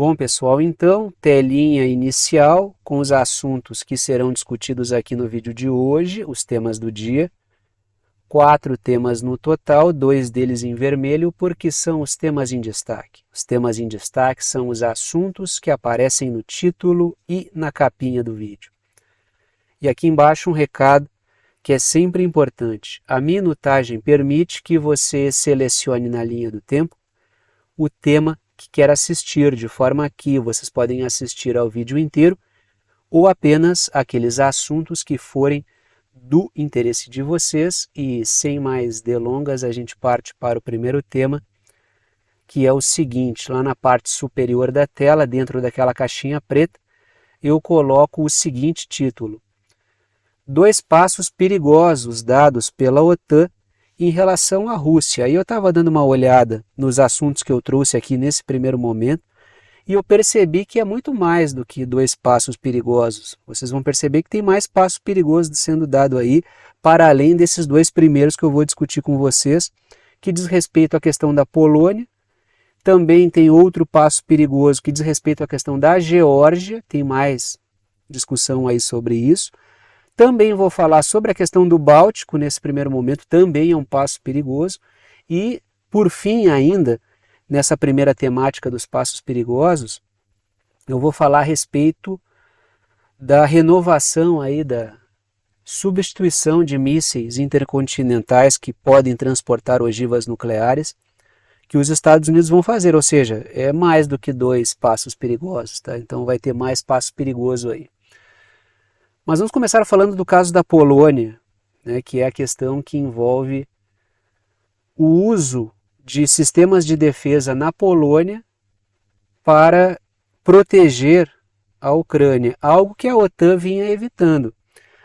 Bom, pessoal, então, telinha inicial com os assuntos que serão discutidos aqui no vídeo de hoje, os temas do dia. 4 temas no total, 2 deles em vermelho, porque são os temas em destaque. Os temas em destaque são os assuntos que aparecem no título e na capinha do vídeo. E aqui embaixo um recado que é sempre importante. A minutagem permite que você selecione na linha do tempo o tema que quer assistir, de forma que vocês podem assistir ao vídeo inteiro ou apenas aqueles assuntos que forem do interesse de vocês. E sem mais delongas, a gente parte para o primeiro tema, que é o seguinte: lá na parte superior da tela, dentro daquela caixinha preta, eu coloco o seguinte título: 2 passos perigosos dados pela OTAN em relação à Rússia. Aí eu estava dando uma olhada nos assuntos que eu trouxe aqui nesse primeiro momento e eu percebi que é muito mais do que 2 passos perigosos. Vocês vão perceber que tem mais passos perigosos sendo dado aí, para além desses 2 primeiros que eu vou discutir com vocês, que diz respeito à questão da Polônia. Também tem outro passo perigoso que diz respeito à questão da Geórgia, tem mais discussão aí sobre isso. Também vou falar sobre a questão do Báltico nesse primeiro momento, também é um passo perigoso. E, por fim ainda, nessa primeira temática dos passos perigosos, eu vou falar a respeito da renovação aí, da substituição de mísseis intercontinentais que podem transportar ogivas nucleares, que os Estados Unidos vão fazer, ou seja, é mais do que 2 passos perigosos, tá? Então vai ter mais passo perigoso aí. Mas vamos começar falando do caso da Polônia, né, que é a questão que envolve o uso de sistemas de defesa na Polônia para proteger a Ucrânia, algo que a OTAN vinha evitando.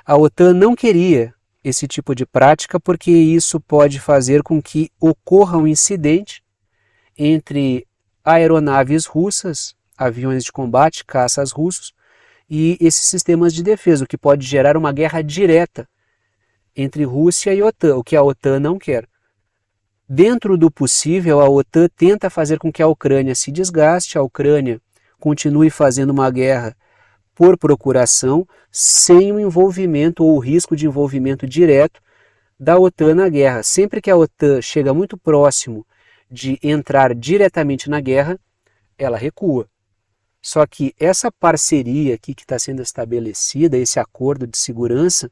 A OTAN não queria esse tipo de prática porque isso pode fazer com que ocorra um incidente entre aeronaves russas, aviões de combate, caças russos, e esses sistemas de defesa, o que pode gerar uma guerra direta entre Rússia e OTAN, o que a OTAN não quer. Dentro do possível, a OTAN tenta fazer com que a Ucrânia se desgaste, a Ucrânia continue fazendo uma guerra por procuração, sem o envolvimento ou o risco de envolvimento direto da OTAN na guerra. Sempre que a OTAN chega muito próximo de entrar diretamente na guerra, ela recua. Só que essa parceria aqui que está sendo estabelecida, esse acordo de segurança,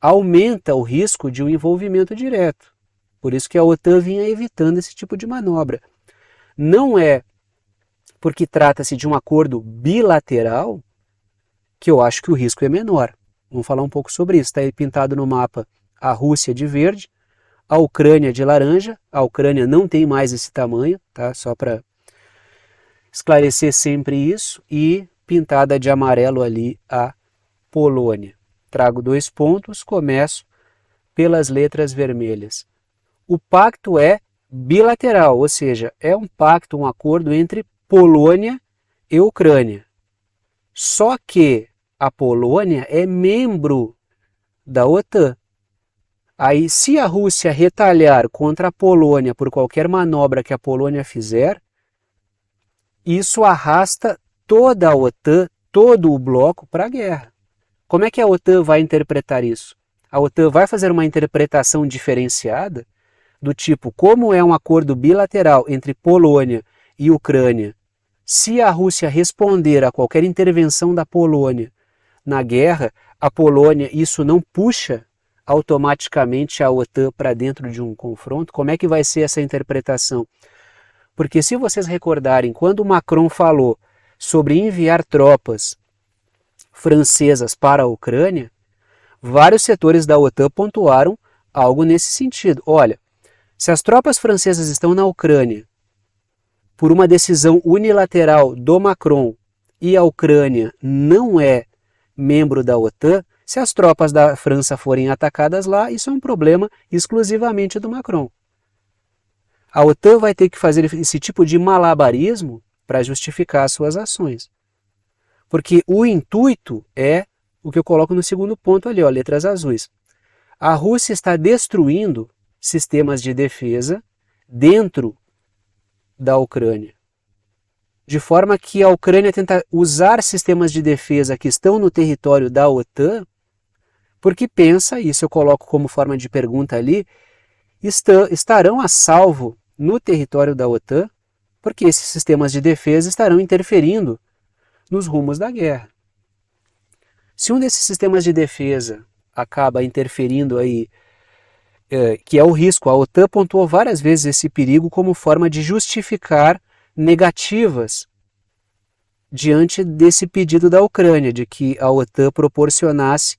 aumenta o risco de um envolvimento direto. Por isso que a OTAN vinha evitando esse tipo de manobra. Não é porque trata-se de um acordo bilateral que eu acho que o risco é menor. Vamos falar um pouco sobre isso. Está aí pintado no mapa a Rússia de verde, a Ucrânia de laranja. A Ucrânia não tem mais esse tamanho, tá? Só para esclarecer sempre isso, e pintada de amarelo ali a Polônia. Trago 2 pontos, começo pelas letras vermelhas. O pacto é bilateral, ou seja, é um pacto, um acordo entre Polônia e Ucrânia. Só que a Polônia é membro da OTAN. Aí, se a Rússia retalhar contra a Polônia por qualquer manobra que a Polônia fizer, isso arrasta toda a OTAN, todo o bloco para a guerra. Como é que a OTAN vai interpretar isso? A OTAN vai fazer uma interpretação diferenciada, do tipo, como é um acordo bilateral entre Polônia e Ucrânia, se a Rússia responder a qualquer intervenção da Polônia na guerra, a Polônia, isso não puxa automaticamente a OTAN para dentro de um confronto? Como é que vai ser essa interpretação? Porque se vocês recordarem, quando o Macron falou sobre enviar tropas francesas para a Ucrânia, vários setores da OTAN pontuaram algo nesse sentido. Olha, se as tropas francesas estão na Ucrânia por uma decisão unilateral do Macron e a Ucrânia não é membro da OTAN, se as tropas da França forem atacadas lá, isso é um problema exclusivamente do Macron. A OTAN vai ter que fazer esse tipo de malabarismo para justificar as suas ações. Porque o intuito é o que eu coloco no segundo ponto ali, ó, letras azuis. A Rússia está destruindo sistemas de defesa dentro da Ucrânia. de forma que a Ucrânia tenta usar sistemas de defesa que estão no território da OTAN, porque pensa, isso eu coloco como forma de pergunta ali, estarão a salvo no território da OTAN, porque esses sistemas de defesa estarão interferindo nos rumos da guerra. Se um desses sistemas de defesa acaba interferindo aí, que é o risco, a OTAN pontuou várias vezes esse perigo como forma de justificar negativas diante desse pedido da Ucrânia, de que a OTAN proporcionasse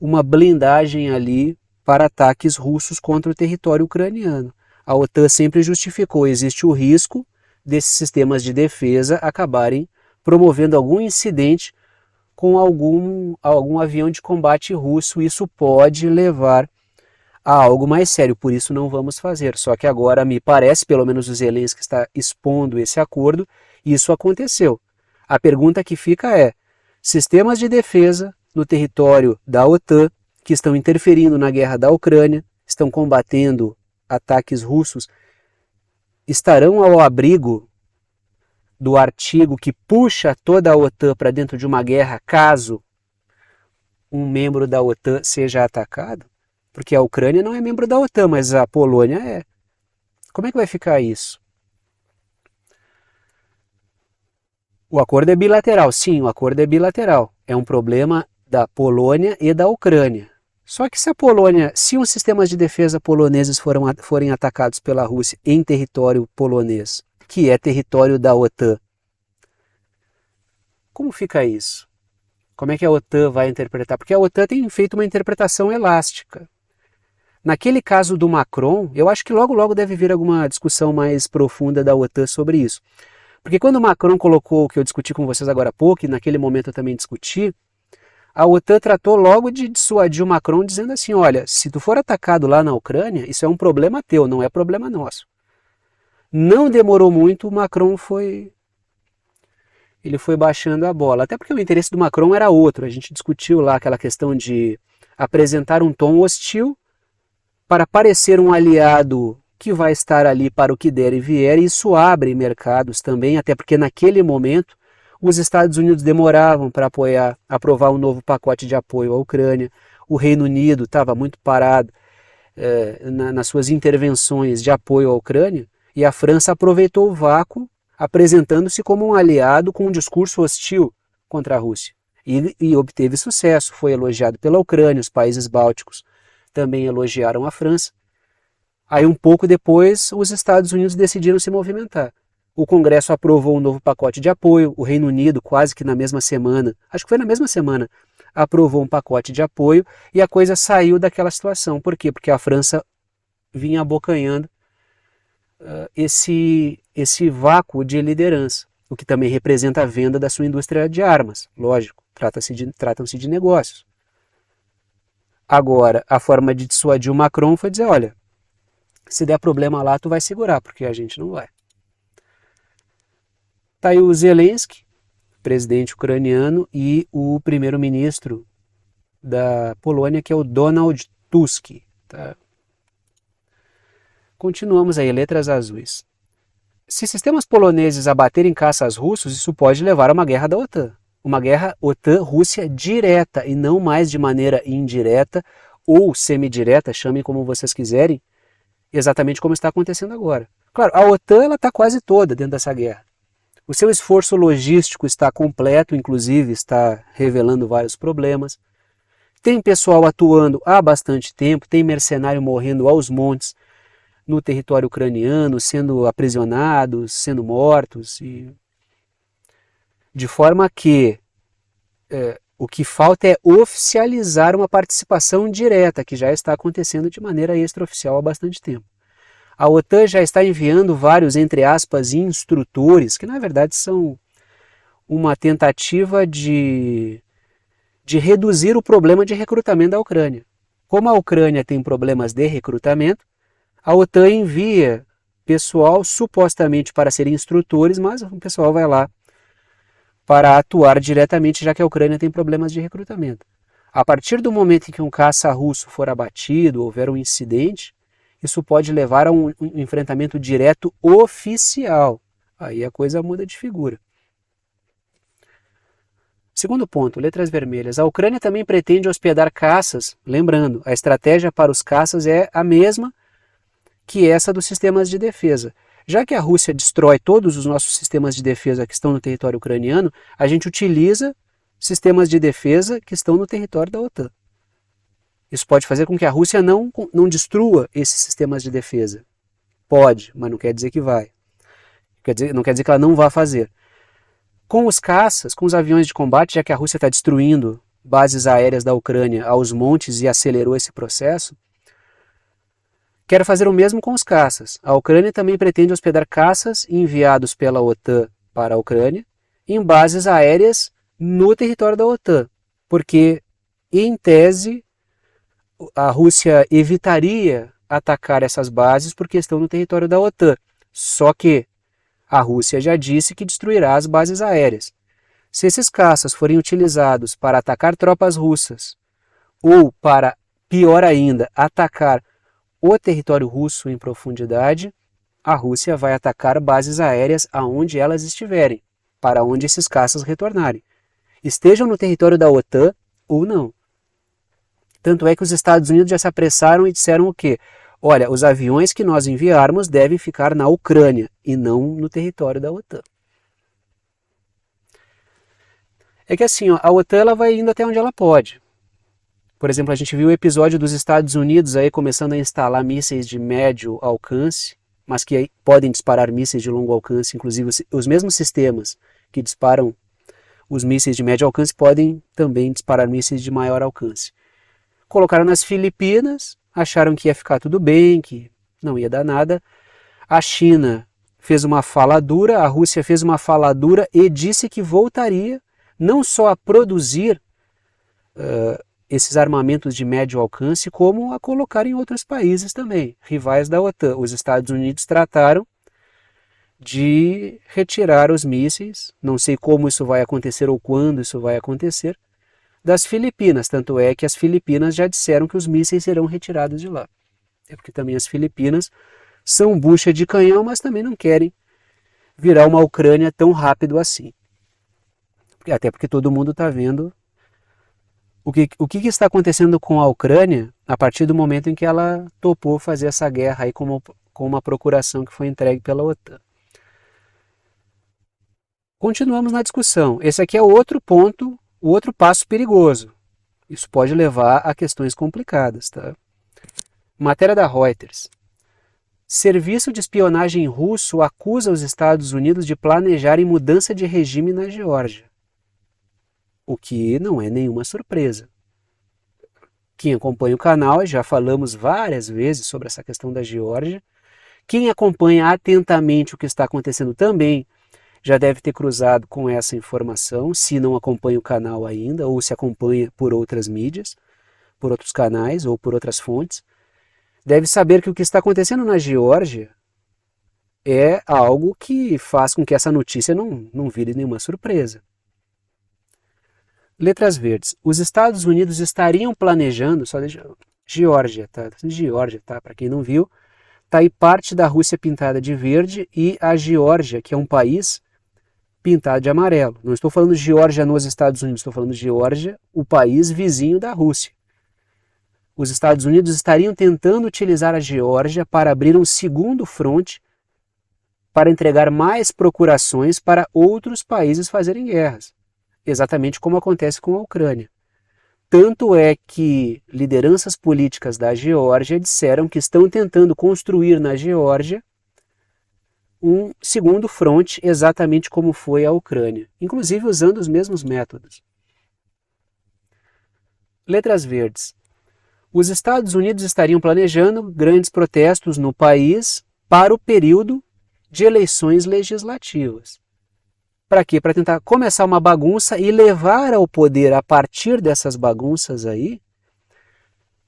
uma blindagem ali para ataques russos contra o território ucraniano. A OTAN sempre justificou, existe o risco desses sistemas de defesa acabarem promovendo algum incidente com algum avião de combate russo. Isso pode levar a algo mais sério, por isso não vamos fazer. Só que agora me parece, pelo menos o Zelensky está expondo esse acordo, isso aconteceu. A pergunta que fica é, sistemas de defesa no território da OTAN, que estão interferindo na guerra da Ucrânia, estão combatendo ataques russos, estarão ao abrigo do artigo que puxa toda a OTAN para dentro de uma guerra caso um membro da OTAN seja atacado? Porque a Ucrânia não é membro da OTAN, mas a Polônia é. Como é que vai ficar isso? O acordo é bilateral. Sim, o acordo é bilateral. É um problema da Polônia e da Ucrânia. Só que se os sistemas de defesa poloneses forem atacados pela Rússia em território polonês, que é território da OTAN, como fica isso? Como é que a OTAN vai interpretar? Porque a OTAN tem feito uma interpretação elástica. Naquele caso do Macron, eu acho que logo logo deve vir alguma discussão mais profunda da OTAN sobre isso. Porque quando o Macron colocou o que eu discuti com vocês agora há pouco, e naquele momento eu também discuti, a OTAN tratou logo de dissuadir o Macron dizendo assim, olha, se tu for atacado lá na Ucrânia, isso é um problema teu, não é problema nosso. Não demorou muito, o Macron foi baixando a bola. Até porque o interesse do Macron era outro. A gente discutiu lá aquela questão de apresentar um tom hostil para parecer um aliado que vai estar ali para o que der e vier, e isso abre mercados também, até porque naquele momento os Estados Unidos demoravam para aprovar um novo pacote de apoio à Ucrânia, o Reino Unido estava muito parado nas suas intervenções de apoio à Ucrânia, e a França aproveitou o vácuo, apresentando-se como um aliado com um discurso hostil contra a Rússia. E obteve sucesso, foi elogiado pela Ucrânia, os países bálticos também elogiaram a França. Aí um pouco depois os Estados Unidos decidiram se movimentar. O Congresso aprovou um novo pacote de apoio, o Reino Unido quase que na mesma semana, acho que foi na mesma semana, aprovou um pacote de apoio e a coisa saiu daquela situação. Por quê? Porque a França vinha abocanhando esse vácuo de liderança, o que também representa a venda da sua indústria de armas. Lógico, tratam-se de negócios. Agora, a forma de dissuadir o Macron foi dizer, olha, se der problema lá, tu vai segurar, porque a gente não vai. Tá aí o Zelensky, presidente ucraniano, e o primeiro-ministro da Polônia, que é o Donald Tusk. Tá? Continuamos aí, letras azuis. Se sistemas poloneses abaterem caças russos, isso pode levar a uma guerra da OTAN. Uma guerra OTAN-Rússia direta e não mais de maneira indireta ou semidireta, chamem como vocês quiserem, exatamente como está acontecendo agora. Claro, a OTAN está quase toda dentro dessa guerra. O seu esforço logístico está completo, inclusive está revelando vários problemas. Tem pessoal atuando há bastante tempo, tem mercenário morrendo aos montes no território ucraniano, sendo aprisionados, sendo mortos. De forma que o que falta é oficializar uma participação direta, que já está acontecendo de maneira extraoficial há bastante tempo. A OTAN já está enviando vários, entre aspas, instrutores, que na verdade são uma tentativa de reduzir o problema de recrutamento da Ucrânia. Como a Ucrânia tem problemas de recrutamento, a OTAN envia pessoal supostamente para serem instrutores, mas o pessoal vai lá para atuar diretamente, já que a Ucrânia tem problemas de recrutamento. A partir do momento em que um caça russo for abatido, houver um incidente, isso pode levar a um enfrentamento direto oficial. Aí a coisa muda de figura. Segundo ponto, letras vermelhas. A Ucrânia também pretende hospedar caças. Lembrando, a estratégia para os caças é a mesma que essa dos sistemas de defesa. Já que a Rússia destrói todos os nossos sistemas de defesa que estão no território ucraniano, a gente utiliza sistemas de defesa que estão no território da OTAN. Isso pode fazer com que a Rússia não destrua esses sistemas de defesa. Pode, mas não quer dizer que vai. Não quer dizer que ela não vá fazer. Com os caças, com os aviões de combate, já que a Rússia está destruindo bases aéreas da Ucrânia aos montes e acelerou esse processo, quero fazer o mesmo com os caças. A Ucrânia também pretende hospedar caças enviados pela OTAN para a Ucrânia em bases aéreas no território da OTAN, porque, em tese, a Rússia evitaria atacar essas bases porque estão no território da OTAN. Só que a Rússia já disse que destruirá as bases aéreas. Se esses caças forem utilizados para atacar tropas russas ou para, pior ainda, atacar o território russo em profundidade, a Rússia vai atacar bases aéreas aonde elas estiverem, para onde esses caças retornarem. Estejam no território da OTAN ou não. Tanto é que os Estados Unidos já se apressaram e disseram o quê? Olha, os aviões que nós enviarmos devem ficar na Ucrânia e não no território da OTAN. É que assim, a OTAN ela vai indo até onde ela pode. Por exemplo, a gente viu o episódio dos Estados Unidos aí começando a instalar mísseis de médio alcance, mas que aí podem disparar mísseis de longo alcance, inclusive os mesmos sistemas que disparam os mísseis de médio alcance podem também disparar mísseis de maior alcance. Colocaram nas Filipinas, acharam que ia ficar tudo bem, que não ia dar nada. A China fez uma fala dura, a Rússia fez uma fala dura e disse que voltaria não só a produzir esses armamentos de médio alcance, como a colocar em outros países também, rivais da OTAN. Os Estados Unidos trataram de retirar os mísseis, não sei como isso vai acontecer ou quando isso vai acontecer, das Filipinas, tanto é que as Filipinas já disseram que os mísseis serão retirados de lá. É porque também as Filipinas são bucha de canhão, mas também não querem virar uma Ucrânia tão rápido assim. Até porque todo mundo está vendo o que está acontecendo com a Ucrânia a partir do momento em que ela topou fazer essa guerra aí com uma procuração que foi entregue pela OTAN. Continuamos na discussão. Esse aqui é o outro ponto, o outro passo perigoso. Isso pode levar a questões complicadas, tá? Matéria da Reuters. Serviço de espionagem russo acusa os Estados Unidos de planejarem mudança de regime na Geórgia. O que não é nenhuma surpresa. Quem acompanha o canal, já falamos várias vezes sobre essa questão da Geórgia. Quem acompanha atentamente o que está acontecendo também já deve ter cruzado com essa informação, se não acompanha o canal ainda, ou se acompanha por outras mídias, por outros canais ou por outras fontes, deve saber que o que está acontecendo na Geórgia é algo que faz com que essa notícia não vire nenhuma surpresa. Letras verdes. Os Estados Unidos estariam planejando, Geórgia, tá? Geórgia, tá? Para quem não viu, tá aí parte da Rússia pintada de verde e a Geórgia, que é um país pintado de amarelo. Não estou falando de Geórgia nos Estados Unidos, estou falando de Geórgia, o país vizinho da Rússia. Os Estados Unidos estariam tentando utilizar a Geórgia para abrir um segundo fronte para entregar mais procurações para outros países fazerem guerras, exatamente como acontece com a Ucrânia. Tanto é que lideranças políticas da Geórgia disseram que estão tentando construir na Geórgia um segundo fronte, exatamente como foi a Ucrânia, inclusive usando os mesmos métodos. Letras verdes. Os Estados Unidos estariam planejando grandes protestos no país para o período de eleições legislativas. Para quê? Para tentar começar uma bagunça e levar ao poder, a partir dessas bagunças aí,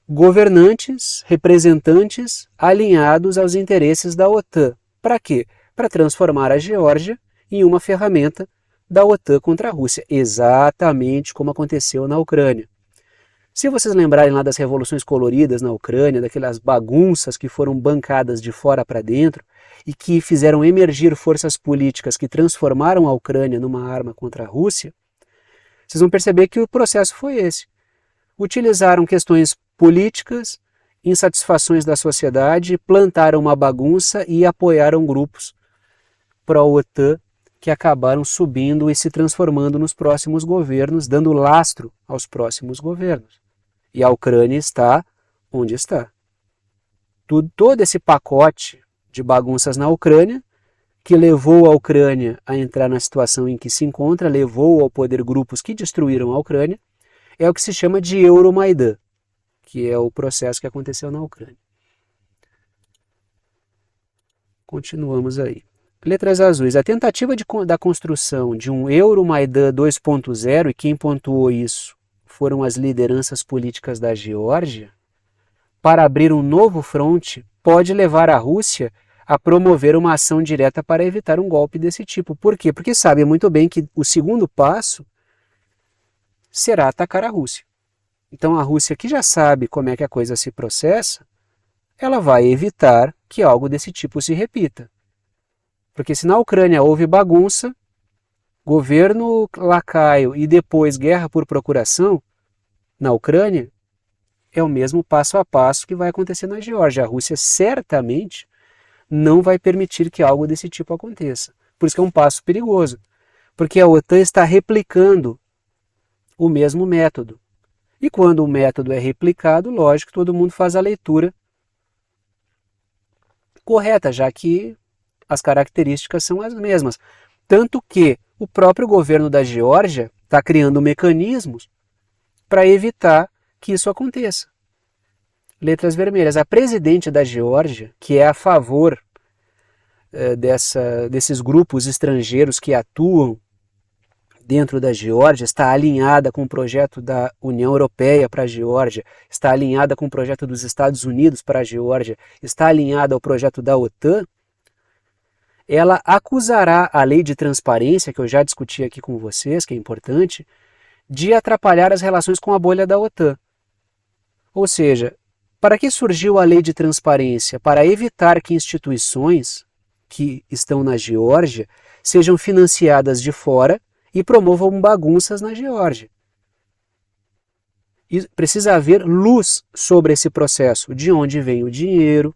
governantes, representantes alinhados aos interesses da OTAN. Para quê? Para transformar a Geórgia em uma ferramenta da OTAN contra a Rússia, exatamente como aconteceu na Ucrânia. Se vocês lembrarem lá das revoluções coloridas na Ucrânia, daquelas bagunças que foram bancadas de fora para dentro e que fizeram emergir forças políticas que transformaram a Ucrânia numa arma contra a Rússia, vocês vão perceber que o processo foi esse. Utilizaram questões políticas, insatisfações da sociedade, plantaram uma bagunça e apoiaram grupos pró-OTAN que acabaram subindo e se transformando nos próximos governos, dando lastro aos próximos governos. E a Ucrânia está onde está. Todo esse pacote de bagunças na Ucrânia, que levou a Ucrânia a entrar na situação em que se encontra, levou ao poder grupos que destruíram a Ucrânia, é o que se chama de Euromaidan, que é o processo que aconteceu na Ucrânia. Continuamos aí. Letras azuis. A tentativa da construção de um Euromaidan 2.0, e quem pontuou isso foram as lideranças políticas da Geórgia, para abrir um novo fronte, pode levar a Rússia a promover uma ação direta para evitar um golpe desse tipo. Por quê? Porque sabe muito bem que o segundo passo será atacar a Rússia. Então a Rússia, que já sabe como é que a coisa se processa, ela vai evitar que algo desse tipo se repita. Porque se na Ucrânia houve bagunça, governo lacaio e depois guerra por procuração, na Ucrânia é o mesmo passo a passo que vai acontecer na Geórgia. A Rússia certamente não vai permitir que algo desse tipo aconteça. Por isso que é um passo perigoso, porque a OTAN está replicando o mesmo método. E quando o método é replicado, lógico, todo mundo faz a leitura correta, já que as características são as mesmas. Tanto que o próprio governo da Geórgia está criando mecanismos para evitar que isso aconteça. Letras vermelhas. A presidente da Geórgia, que é a favor desses grupos estrangeiros que atuam dentro da Geórgia, está alinhada com o projeto da União Europeia para a Geórgia, está alinhada com o projeto dos Estados Unidos para a Geórgia, está alinhada ao projeto da OTAN, ela acusará a lei de transparência, que eu já discuti aqui com vocês, que é importante, de atrapalhar as relações com a bolha da OTAN. Ou seja, para que surgiu a lei de transparência? Para evitar que instituições que estão na Geórgia sejam financiadas de fora e promovam bagunças na Geórgia. E precisa haver luz sobre esse processo, de onde vem o dinheiro,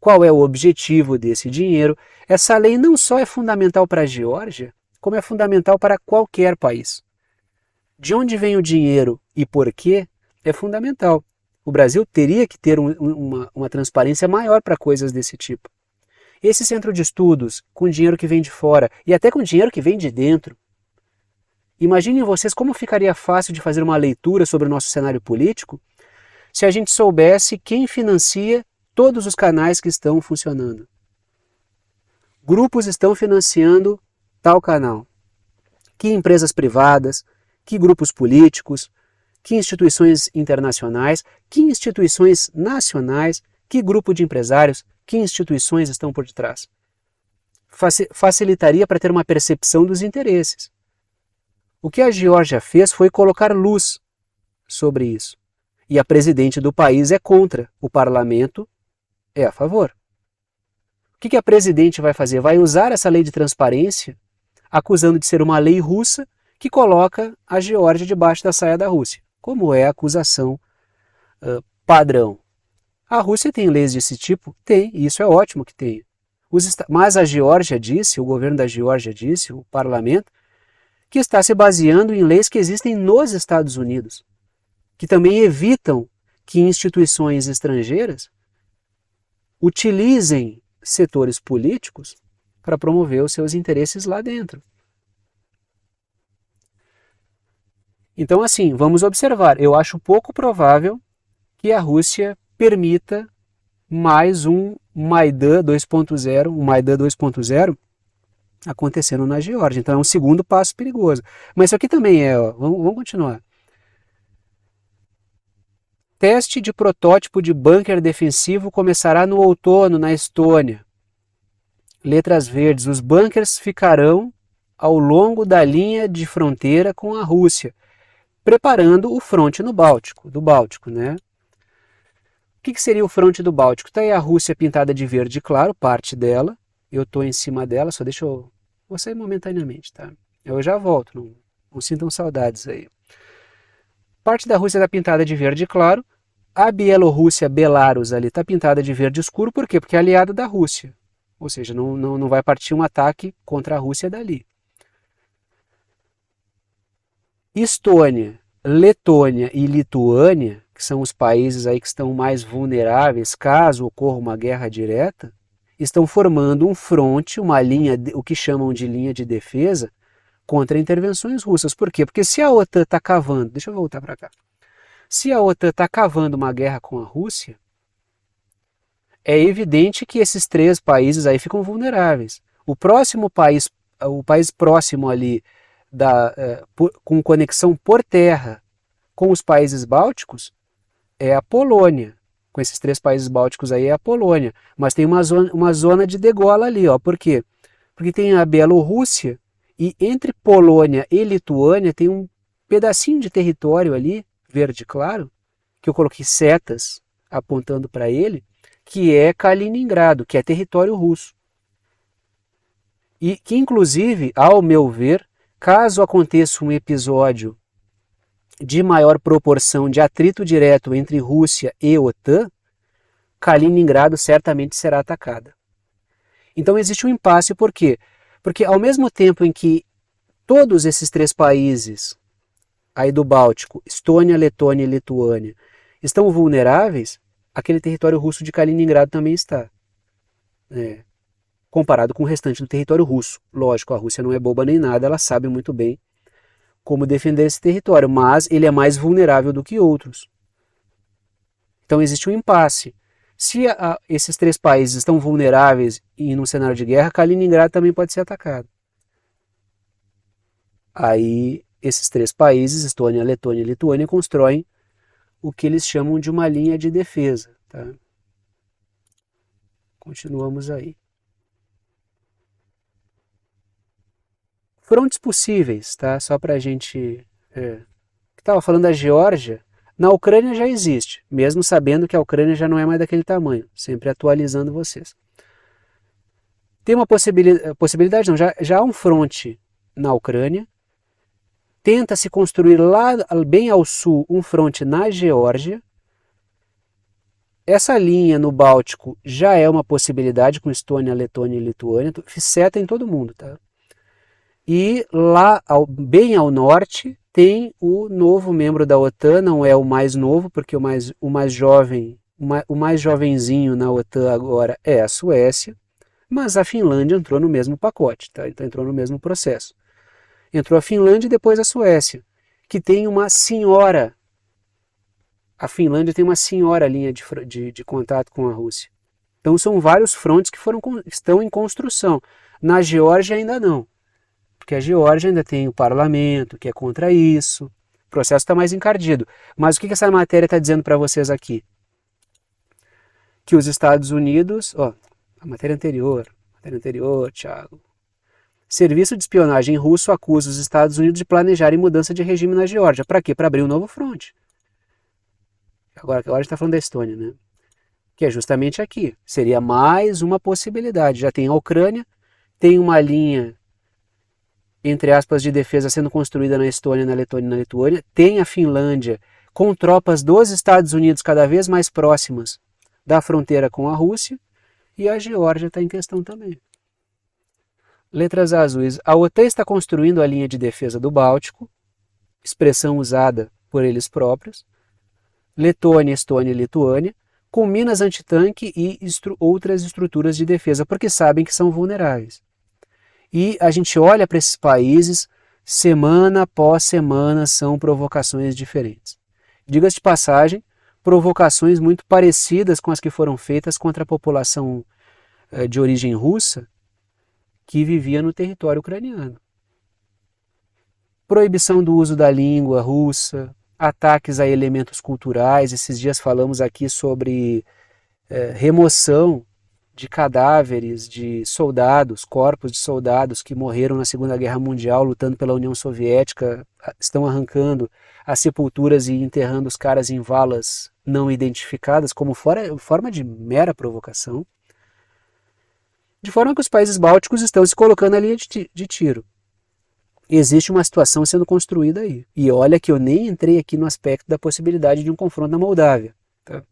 qual é o objetivo desse dinheiro. Essa lei não só é fundamental para a Geórgia, como é fundamental para qualquer país. De onde vem o dinheiro e por quê é fundamental. O Brasil teria que ter uma transparência maior para coisas desse tipo. Esse centro de estudos, com dinheiro que vem de fora e até com dinheiro que vem de dentro, imaginem vocês como ficaria fácil de fazer uma leitura sobre o nosso cenário político se a gente soubesse quem financia todos os canais que estão funcionando. Grupos estão financiando tal canal. Que empresas privadas, que grupos políticos, que instituições internacionais, que instituições nacionais, que grupo de empresários, que instituições estão por detrás. Facilitaria para ter uma percepção dos interesses. O que a Geórgia fez foi colocar luz sobre isso. E a presidente do país é contra, o parlamento é a favor. O que a presidente vai fazer? Vai usar essa lei de transparência, acusando de ser uma lei russa que coloca a Geórgia debaixo da saia da Rússia, como é a acusação padrão. A Rússia tem leis desse tipo? Tem, e isso é ótimo que tenha. Mas a Geórgia disse, o governo da Geórgia disse, o parlamento, que está se baseando em leis que existem nos Estados Unidos, que também evitam que instituições estrangeiras utilizem setores políticos para promover os seus interesses lá dentro. Então, assim, vamos observar. Eu acho pouco provável que a Rússia permita mais um Maidan 2.0, acontecendo na Geórgia. Então é um segundo passo perigoso. Mas isso aqui também é, vamos continuar. Teste de protótipo de bunker defensivo começará no outono na Estônia. Letras verdes. Os bunkers ficarão ao longo da linha de fronteira com a Rússia, preparando o fronte no Báltico, do Báltico, né? O que seria o fronte do Báltico? Está aí a Rússia pintada de verde claro, parte dela. Eu estou em cima dela, só deixa eu... Vou sair momentaneamente, tá? Eu já volto, não sintam saudades aí. Parte da Rússia está pintada de verde claro. A Bielorrússia, Belarus ali, está pintada de verde escuro. Por quê? Porque é aliada da Rússia. Ou seja, não vai partir um ataque contra a Rússia dali. Estônia, Letônia e Lituânia, que são os países aí que estão mais vulneráveis caso ocorra uma guerra direta, estão formando um fronte, uma linha, o que chamam de linha de defesa, contra intervenções russas. Por quê? Porque se a OTAN está cavando, deixa eu voltar para cá, se a OTAN está cavando uma guerra com a Rússia, é evidente que esses três países aí ficam vulneráveis. O país próximo ali, com conexão por terra com os países bálticos, é a Polônia. Com esses três países bálticos aí é a Polônia. Mas tem uma zona de degola ali, ó. Por quê? Porque tem a Bielorrússia e entre Polônia e Lituânia tem um pedacinho de território ali, verde claro, que eu coloquei setas apontando para ele, que é Kaliningrado, que é território russo. E que, inclusive, ao meu ver, caso aconteça um episódio de maior proporção de atrito direto entre Rússia e OTAN, Kaliningrado certamente será atacada. Então existe um impasse, por quê? Porque ao mesmo tempo em que todos esses três países aí do Báltico, Estônia, Letônia e Lituânia, estão vulneráveis, aquele território russo de Kaliningrado também está. Comparado com o restante do território russo. Lógico, a Rússia não é boba nem nada, ela sabe muito bem como defender esse território, mas ele é mais vulnerável do que outros. Então existe um impasse. Se esses três países estão vulneráveis e num cenário de guerra, Kaliningrado também pode ser atacado. Aí esses três países, Estônia, Letônia e Lituânia, constroem o que eles chamam de uma linha de defesa. Tá? Continuamos aí. Frontes possíveis, tá? Só para a gente... Estava falando da Geórgia, na Ucrânia já existe, mesmo sabendo que a Ucrânia já não é mais daquele tamanho, sempre atualizando vocês. Tem uma possibilidade, não, já há um fronte na Ucrânia, tenta-se construir lá bem ao sul um fronte na Geórgia. Essa linha no Báltico já é uma possibilidade com Estônia, Letônia e Lituânia, fiz seta em todo mundo, tá? E lá, bem ao norte, tem o novo membro da OTAN, não é o mais novo, porque o mais jovenzinho na OTAN agora é a Suécia, mas a Finlândia entrou no mesmo pacote, tá? Então entrou no mesmo processo. Entrou a Finlândia e depois a Suécia, que tem uma senhora. A Finlândia tem uma senhora linha de contato com a Rússia. Então são vários frontes que estão em construção. Na Geórgia ainda não. Porque a Geórgia ainda tem o parlamento que é contra isso, o processo está mais encardido. Mas o que essa matéria está dizendo para vocês aqui? Que os Estados Unidos, a matéria anterior, Thiago. Serviço de espionagem russo acusa os Estados Unidos de planejarem mudança de regime na Geórgia. Para quê? Para abrir um novo fronte. Agora a gente está falando da Estônia, né? Que é justamente aqui. Seria mais uma possibilidade. Já tem a Ucrânia, tem uma linha entre aspas, de defesa sendo construída na Estônia, na Letônia e na Lituânia. Tem a Finlândia com tropas dos Estados Unidos cada vez mais próximas da fronteira com a Rússia. E a Geórgia está em questão também. Letras azuis. A OTAN está construindo a linha de defesa do Báltico, expressão usada por eles próprios. Letônia, Estônia e Lituânia, com minas antitanque e outras estruturas de defesa, porque sabem que são vulneráveis. E a gente olha para esses países, semana após semana são provocações diferentes. Diga-se de passagem, provocações muito parecidas com as que foram feitas contra a população de origem russa que vivia no território ucraniano. Proibição do uso da língua russa, ataques a elementos culturais. Esses dias falamos aqui sobre remoção de cadáveres de soldados, corpos de soldados que morreram na Segunda Guerra Mundial lutando pela União Soviética, estão arrancando as sepulturas e enterrando os caras em valas não identificadas como forma de mera provocação, de forma que os países bálticos estão se colocando na linha de tiro. Existe uma situação sendo construída aí. E olha que eu nem entrei aqui no aspecto da possibilidade de um confronto na Moldávia, tá?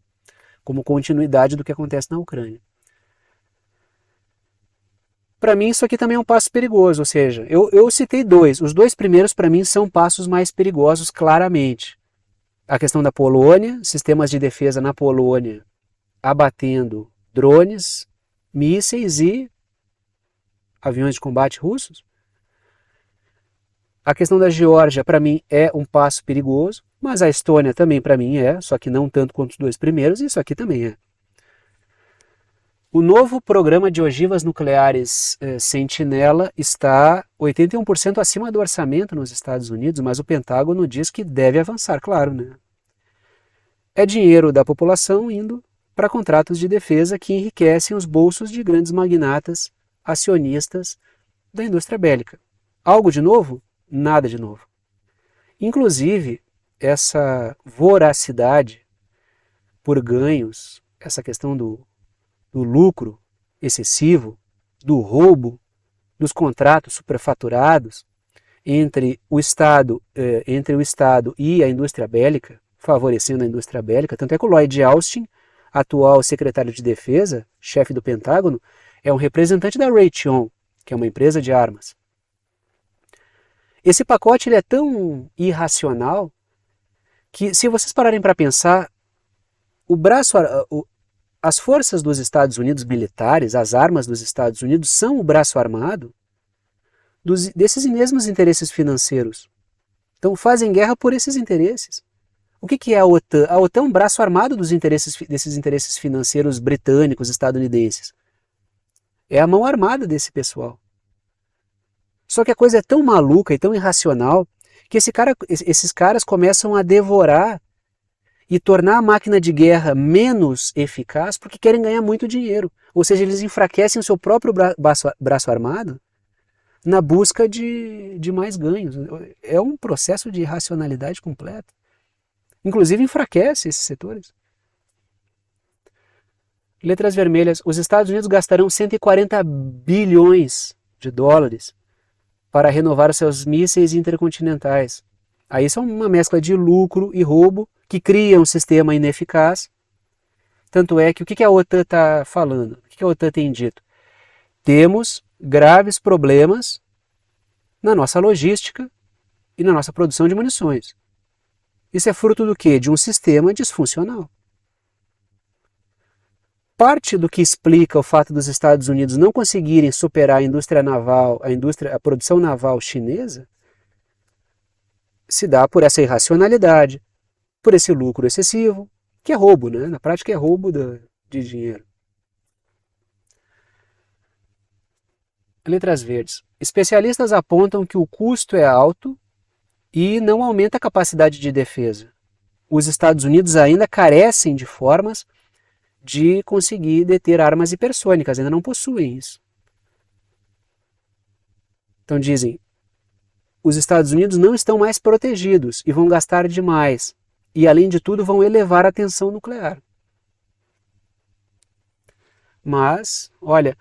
Como continuidade do que acontece na Ucrânia. Para mim isso aqui também é um passo perigoso, ou seja, eu citei dois. Os dois primeiros para mim são passos mais perigosos claramente. A questão da Polônia, sistemas de defesa na Polônia abatendo drones, mísseis e aviões de combate russos. A questão da Geórgia, para mim, é um passo perigoso, mas a Estônia também, para mim, só que não tanto quanto os dois primeiros, e isso aqui também é. O novo programa de ogivas nucleares Sentinela está 81% acima do orçamento nos Estados Unidos, mas o Pentágono diz que deve avançar, claro, né? É dinheiro da população indo para contratos de defesa que enriquecem os bolsos de grandes magnatas acionistas da indústria bélica. Algo de novo? Nada de novo. Inclusive, essa voracidade por ganhos, essa questão do lucro excessivo, do roubo, dos contratos superfaturados entre o Estado e a indústria bélica, favorecendo a indústria bélica. Tanto é que o Lloyd Austin, atual secretário de Defesa, chefe do Pentágono, é um representante da Raytheon, que é uma empresa de armas. Esse pacote ele é tão irracional que, se vocês pararem para pensar, as forças dos Estados Unidos militares, as armas dos Estados Unidos, são o braço armado desses mesmos interesses financeiros. Então fazem guerra por esses interesses. O que é a OTAN? A OTAN é um braço armado desses interesses financeiros britânicos, estadunidenses. É a mão armada desse pessoal. Só que a coisa é tão maluca e tão irracional que esses caras começam a devorar e tornar a máquina de guerra menos eficaz porque querem ganhar muito dinheiro. Ou seja, eles enfraquecem o seu próprio braço armado na busca de mais ganhos. É um processo de irracionalidade completa. Inclusive enfraquece esses setores. Letras vermelhas. Os Estados Unidos gastarão 140 bilhões de dólares para renovar os seus mísseis intercontinentais. Aí são uma mescla de lucro e roubo que cria um sistema ineficaz. Tanto é que o que a OTAN está falando? O que a OTAN tem dito? Temos graves problemas na nossa logística e na nossa produção de munições. Isso é fruto do quê? De um sistema disfuncional. Parte do que explica o fato dos Estados Unidos não conseguirem superar a indústria naval, a produção naval chinesa, se dá por essa irracionalidade, por esse lucro excessivo, que é roubo, né? Na prática é roubo de dinheiro. Letras verdes. Especialistas apontam que o custo é alto e não aumenta a capacidade de defesa. Os Estados Unidos ainda carecem de formas de conseguir deter armas hipersônicas, ainda não possuem isso. Então dizem, os Estados Unidos não estão mais protegidos e vão gastar demais. E além de tudo vão elevar a tensão nuclear. Mas, olha,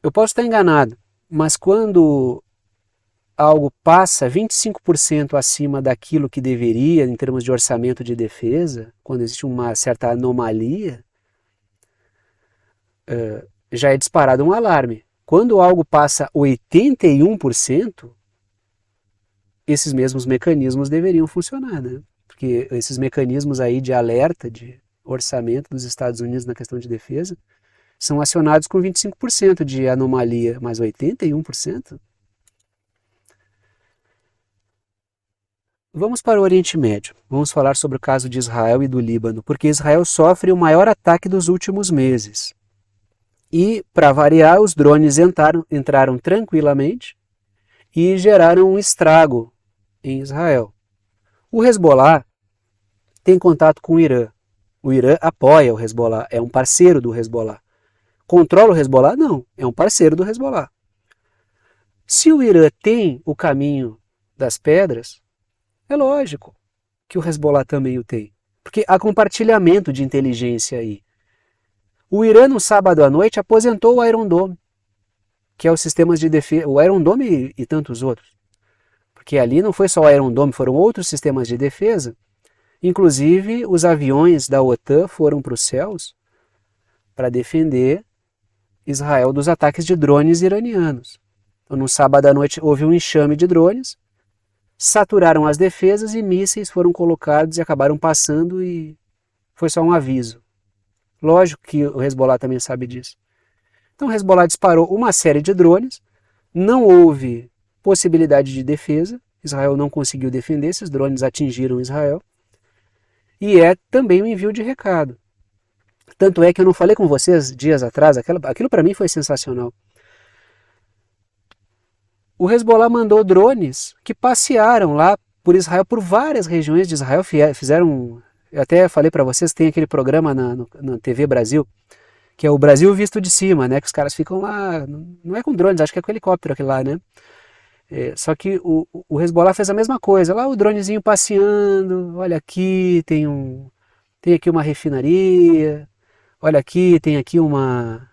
eu posso estar enganado, mas quando algo passa 25% acima daquilo que deveria em termos de orçamento de defesa, quando existe uma certa anomalia, já é disparado um alarme. Quando algo passa 81%, esses mesmos mecanismos deveriam funcionar, né? Porque esses mecanismos aí de alerta de orçamento dos Estados Unidos na questão de defesa são acionados com 25% de anomalia, mas 81%? Vamos para o Oriente Médio. Vamos falar sobre o caso de Israel e do Líbano, porque Israel sofre o maior ataque dos últimos meses. E, para variar, os drones entraram tranquilamente e geraram um estrago em Israel. O Hezbollah tem contato com o Irã. O Irã apoia o Hezbollah, é um parceiro do Hezbollah. controla o Hezbollah? Não, é um parceiro do Hezbollah. Se o Irã tem o caminho das pedras, é lógico que o Hezbollah também o tem. Porque há compartilhamento de inteligência aí. O Irã, no sábado à noite, aposentou o Iron Dome, que é os sistemas de defesa, o Iron Dome e tantos outros. Porque ali não foi só o Iron Dome, foram outros sistemas de defesa. Inclusive, os aviões da OTAN foram para os céus para defender Israel dos ataques de drones iranianos. Então, no sábado à noite, houve um enxame de drones, saturaram as defesas e mísseis foram colocados e acabaram passando e foi só um aviso. Lógico que o Hezbollah também sabe disso. Então o Hezbollah disparou uma série de drones, não houve possibilidade de defesa, Israel não conseguiu defender, esses drones atingiram Israel, e é também um envio de recado. Tanto é que eu não falei com vocês dias atrás, aquilo para mim foi sensacional. O Hezbollah mandou drones que passearam lá por Israel, por várias regiões de Israel, fizeram, eu até falei para vocês, tem aquele programa na TV Brasil, que é o Brasil visto de cima, né? Que os caras ficam lá, não é com drones, acho que é com helicóptero aquele lá, né? Só que o Hezbollah fez a mesma coisa, lá o dronezinho passeando, olha aqui, tem aqui uma refinaria, olha aqui, tem aqui uma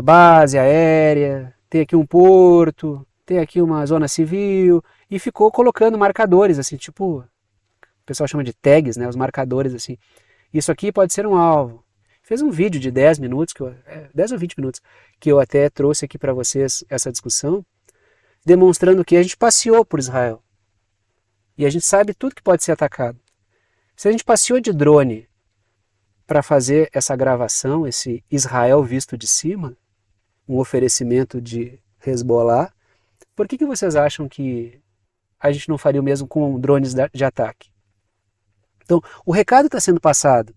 base aérea, tem aqui um porto, tem aqui uma zona civil, e ficou colocando marcadores, assim, tipo, o pessoal chama de tags, né? Os marcadores, assim, isso aqui pode ser um alvo. Fez um vídeo de 10 minutos, 10 ou 20 minutos, que eu até trouxe aqui para vocês essa discussão, demonstrando que a gente passeou por Israel. E a gente sabe tudo que pode ser atacado. Se a gente passeou de drone para fazer essa gravação, esse Israel visto de cima, um oferecimento de Hezbollah, por que vocês acham que a gente não faria o mesmo com drones de ataque? Então, o recado está sendo passado.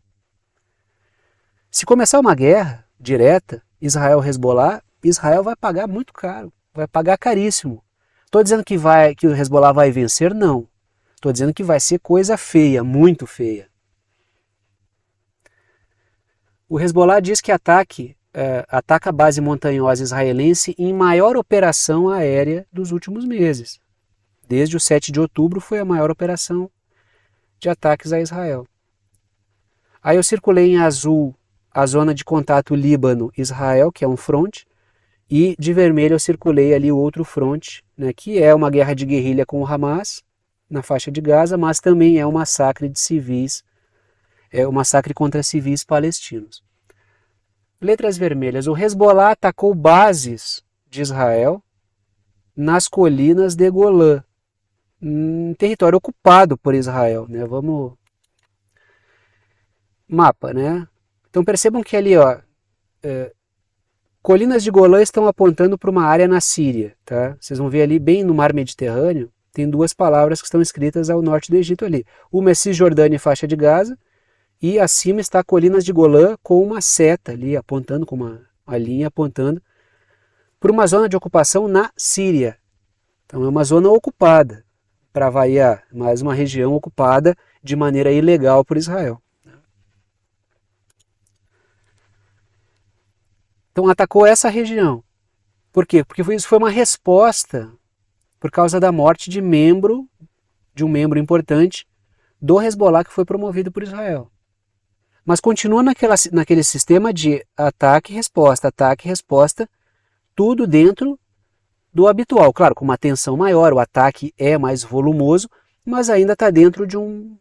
Se começar uma guerra direta, Israel-Hezbollah, Israel vai pagar muito caro, vai pagar caríssimo. Estou dizendo que o Hezbollah vai vencer? Não. Estou dizendo que vai ser coisa feia, muito feia. O Hezbollah diz que ataca a base montanhosa israelense em maior operação aérea dos últimos meses. Desde o 7 de outubro foi a maior operação de ataques a Israel. Aí eu circulei em azul a zona de contato Líbano-Israel, que é um fronte, e de vermelho eu circulei ali o outro fronte, né, que é uma guerra de guerrilha com o Hamas, na faixa de Gaza, mas também é um massacre de civis, um massacre contra civis palestinos. Letras vermelhas, o Hezbollah atacou bases de Israel nas colinas de Golã, território ocupado por Israel, né? Vamos... Mapa, né? Então percebam que ali, ó, colinas de Golã estão apontando para uma área na Síria, tá? Vocês vão ver ali bem no mar Mediterrâneo, tem duas palavras que estão escritas ao norte do Egito ali. Uma é Cisjordânia e faixa de Gaza, e acima está colinas de Golã com uma seta ali, apontando com uma linha, apontando para uma zona de ocupação na Síria. Então é uma zona ocupada, para variar, mas uma região ocupada de maneira ilegal por Israel. Então atacou essa região. Por quê? Porque isso foi uma resposta por causa da morte de um membro importante do Hezbollah que foi promovido por Israel. Mas continua naquele sistema de ataque e resposta, tudo dentro do habitual. Claro, com uma tensão maior, o ataque é mais volumoso, mas ainda está dentro de um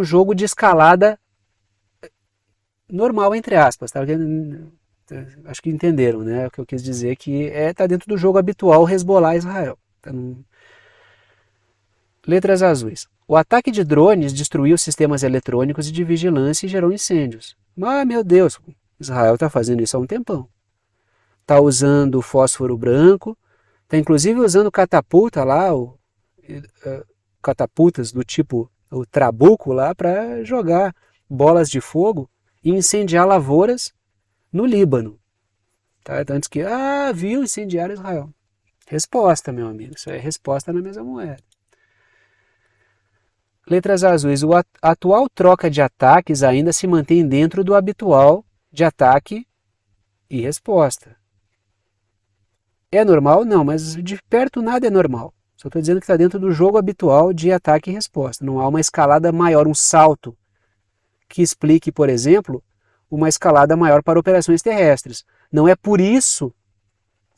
jogo de escalada normal, entre aspas. Tá? Acho que entenderam, né? O que eu quis dizer, que está dentro do jogo habitual Hezbollah-Israel. Tá no... Letras azuis. O ataque de drones destruiu sistemas eletrônicos e de vigilância e gerou incêndios. Mas, meu Deus, Israel está fazendo isso há um tempão. Está usando fósforo branco, está inclusive usando catapulta lá, catapultas do tipo o trabuco lá, para jogar bolas de fogo e incendiar lavouras no Líbano. Tá? Então, antes que, viu incendiar Israel. Resposta, meu amigo, isso é resposta na mesma moeda. Letras azuis, a atual troca de ataques ainda se mantém dentro do habitual de ataque e resposta. É normal? Não, mas de perto nada é normal. Só estou dizendo que está dentro do jogo habitual de ataque e resposta. Não há uma escalada maior, um salto que explique, por exemplo, uma escalada maior para operações terrestres. Não é por isso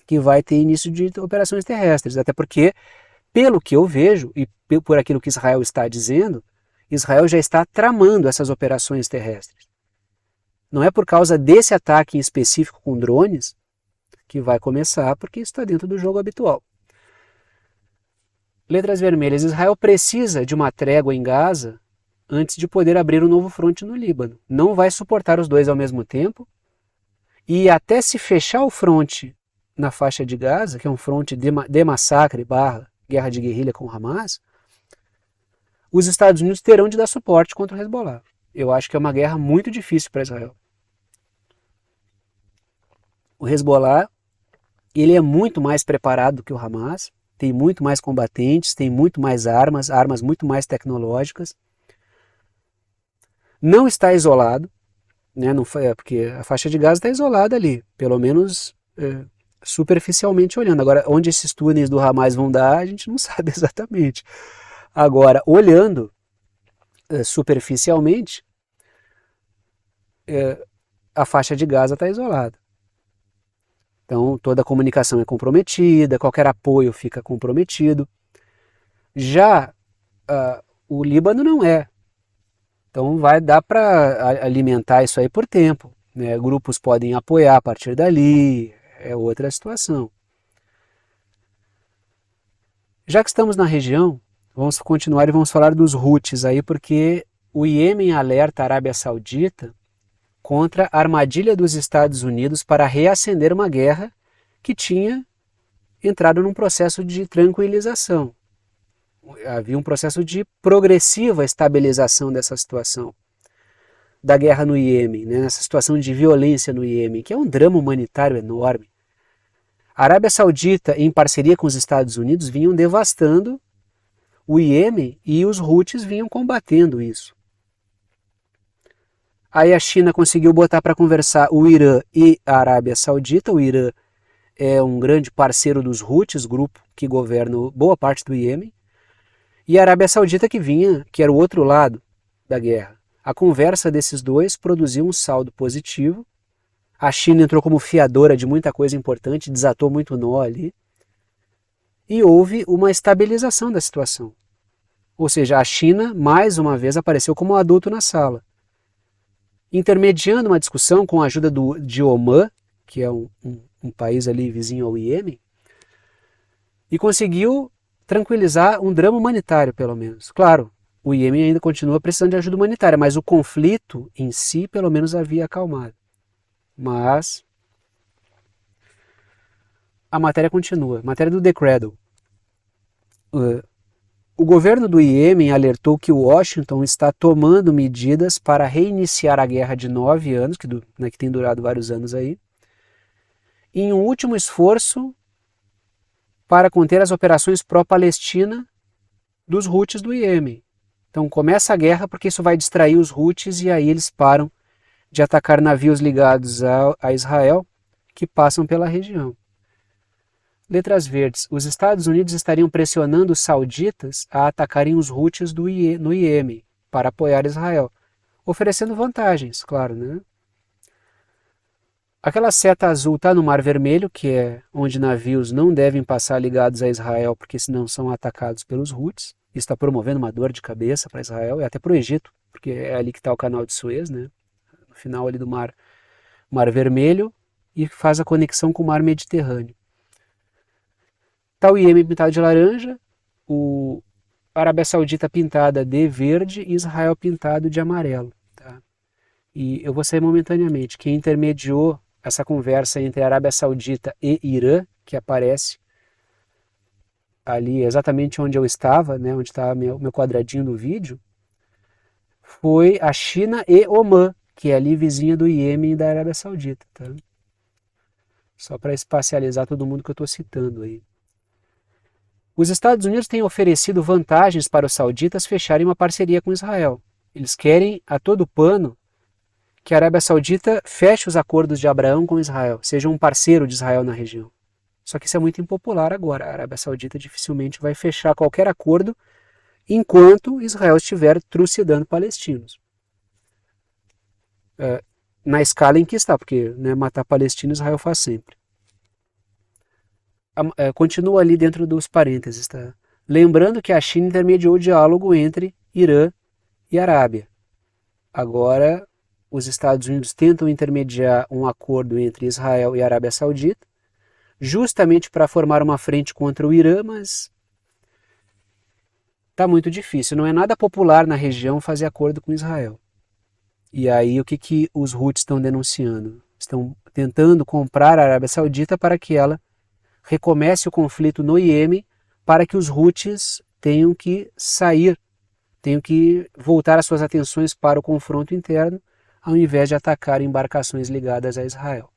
que vai ter início de operações terrestres, até porque, pelo que eu vejo e por aquilo que Israel está dizendo, Israel já está tramando essas operações terrestres. Não é por causa desse ataque em específico com drones que vai começar, porque isso está dentro do jogo habitual. Letras vermelhas. Israel precisa de uma trégua em Gaza antes de poder abrir um novo fronte no Líbano. Não vai suportar os dois ao mesmo tempo. E até se fechar o fronte na faixa de Gaza, que é um fronte de massacre / guerra de guerrilha com Hamas, os Estados Unidos terão de dar suporte contra o Hezbollah. Eu acho que é uma guerra muito difícil para Israel. O Hezbollah, ele é muito mais preparado do que o Hamas, tem muito mais combatentes, tem muito mais armas, armas muito mais tecnológicas. Não está isolado, né? Não foi, porque a faixa de Gaza está isolada ali, pelo menos superficialmente olhando. Agora, onde esses túneis do Hamas vão dar, a gente não sabe exatamente. Agora, olhando superficialmente, a faixa de Gaza está isolada. Então, toda a comunicação é comprometida, qualquer apoio fica comprometido. Já o Líbano não é. Então, vai dar para alimentar isso aí por tempo, né? Grupos podem apoiar a partir dali, é outra situação. Já que estamos na região, vamos continuar e vamos falar dos Houthis aí, porque o Iêmen alerta a Arábia Saudita contra a armadilha dos Estados Unidos para reacender uma guerra que tinha entrado num processo de tranquilização. Havia um processo de progressiva estabilização dessa situação, da guerra no Iêmen, né, nessa situação de violência no Iêmen, que é um drama humanitário enorme. A Arábia Saudita, em parceria com os Estados Unidos, vinham devastando o Iêmen e os Houthis vinham combatendo isso. Aí a China conseguiu botar para conversar o Irã e a Arábia Saudita. O Irã é um grande parceiro dos Houthis, grupo que governa boa parte do Iêmen. E a Arábia Saudita que era o outro lado da guerra. A conversa desses dois produziu um saldo positivo. A China entrou como fiadora de muita coisa importante, desatou muito nó ali. E houve uma estabilização da situação. Ou seja, a China, mais uma vez, apareceu como um adulto na sala, intermediando uma discussão com a ajuda de Omã, que é um país ali vizinho ao Iêmen, e conseguiu tranquilizar um drama humanitário, pelo menos. Claro, o Iêmen ainda continua precisando de ajuda humanitária, mas o conflito em si, pelo menos, havia acalmado. Mas a matéria continua. Matéria do The Cradle. O governo do Iêmen alertou que Washington está tomando medidas para reiniciar a guerra de 9 anos, que tem durado vários anos aí, em um último esforço para conter as operações pró-Palestina dos Houthis do Iêmen. Então começa a guerra porque isso vai distrair os Houthis e aí eles param de atacar navios ligados a Israel que passam pela região. Letras verdes. Os Estados Unidos estariam pressionando os sauditas a atacarem os Houthis no Iêmen para apoiar Israel, oferecendo vantagens, claro, né? Aquela seta azul está no Mar Vermelho, que é onde navios não devem passar ligados a Israel, porque senão são atacados pelos Houthis. Isso está promovendo uma dor de cabeça para Israel e até para o Egito, porque é ali que está o canal de Suez, né? No final ali do Mar Vermelho, e faz a conexão com o Mar Mediterrâneo. Está o Iêmen pintado de laranja, a Arábia Saudita pintada de verde e Israel pintado de amarelo. Tá? E eu vou sair momentaneamente. Quem intermediou essa conversa entre a Arábia Saudita e Irã, que aparece ali exatamente onde eu estava, né, onde está meu quadradinho do vídeo, foi a China e Omã, que é ali vizinha do Iêmen e da Arábia Saudita. Tá? Só para espacializar todo mundo que eu estou citando aí. Os Estados Unidos têm oferecido vantagens para os sauditas fecharem uma parceria com Israel. Eles querem a todo pano que a Arábia Saudita feche os acordos de Abraão com Israel, seja um parceiro de Israel na região. Só que isso é muito impopular agora. A Arábia Saudita dificilmente vai fechar qualquer acordo enquanto Israel estiver trucidando palestinos. Na escala em que está, porque né, matar palestinos Israel faz sempre. Continua ali dentro dos parênteses. Tá? Lembrando que a China intermediou o diálogo entre Irã e Arábia. Agora, os Estados Unidos tentam intermediar um acordo entre Israel e Arábia Saudita, justamente para formar uma frente contra o Irã, mas está muito difícil. Não é nada popular na região fazer acordo com Israel. E aí o que os Houthis estão denunciando? Estão tentando comprar a Arábia Saudita para que ela recomece o conflito no Iêmen, para que os Houthis tenham que sair, tenham que voltar as suas atenções para o confronto interno, ao invés de atacar embarcações ligadas a Israel.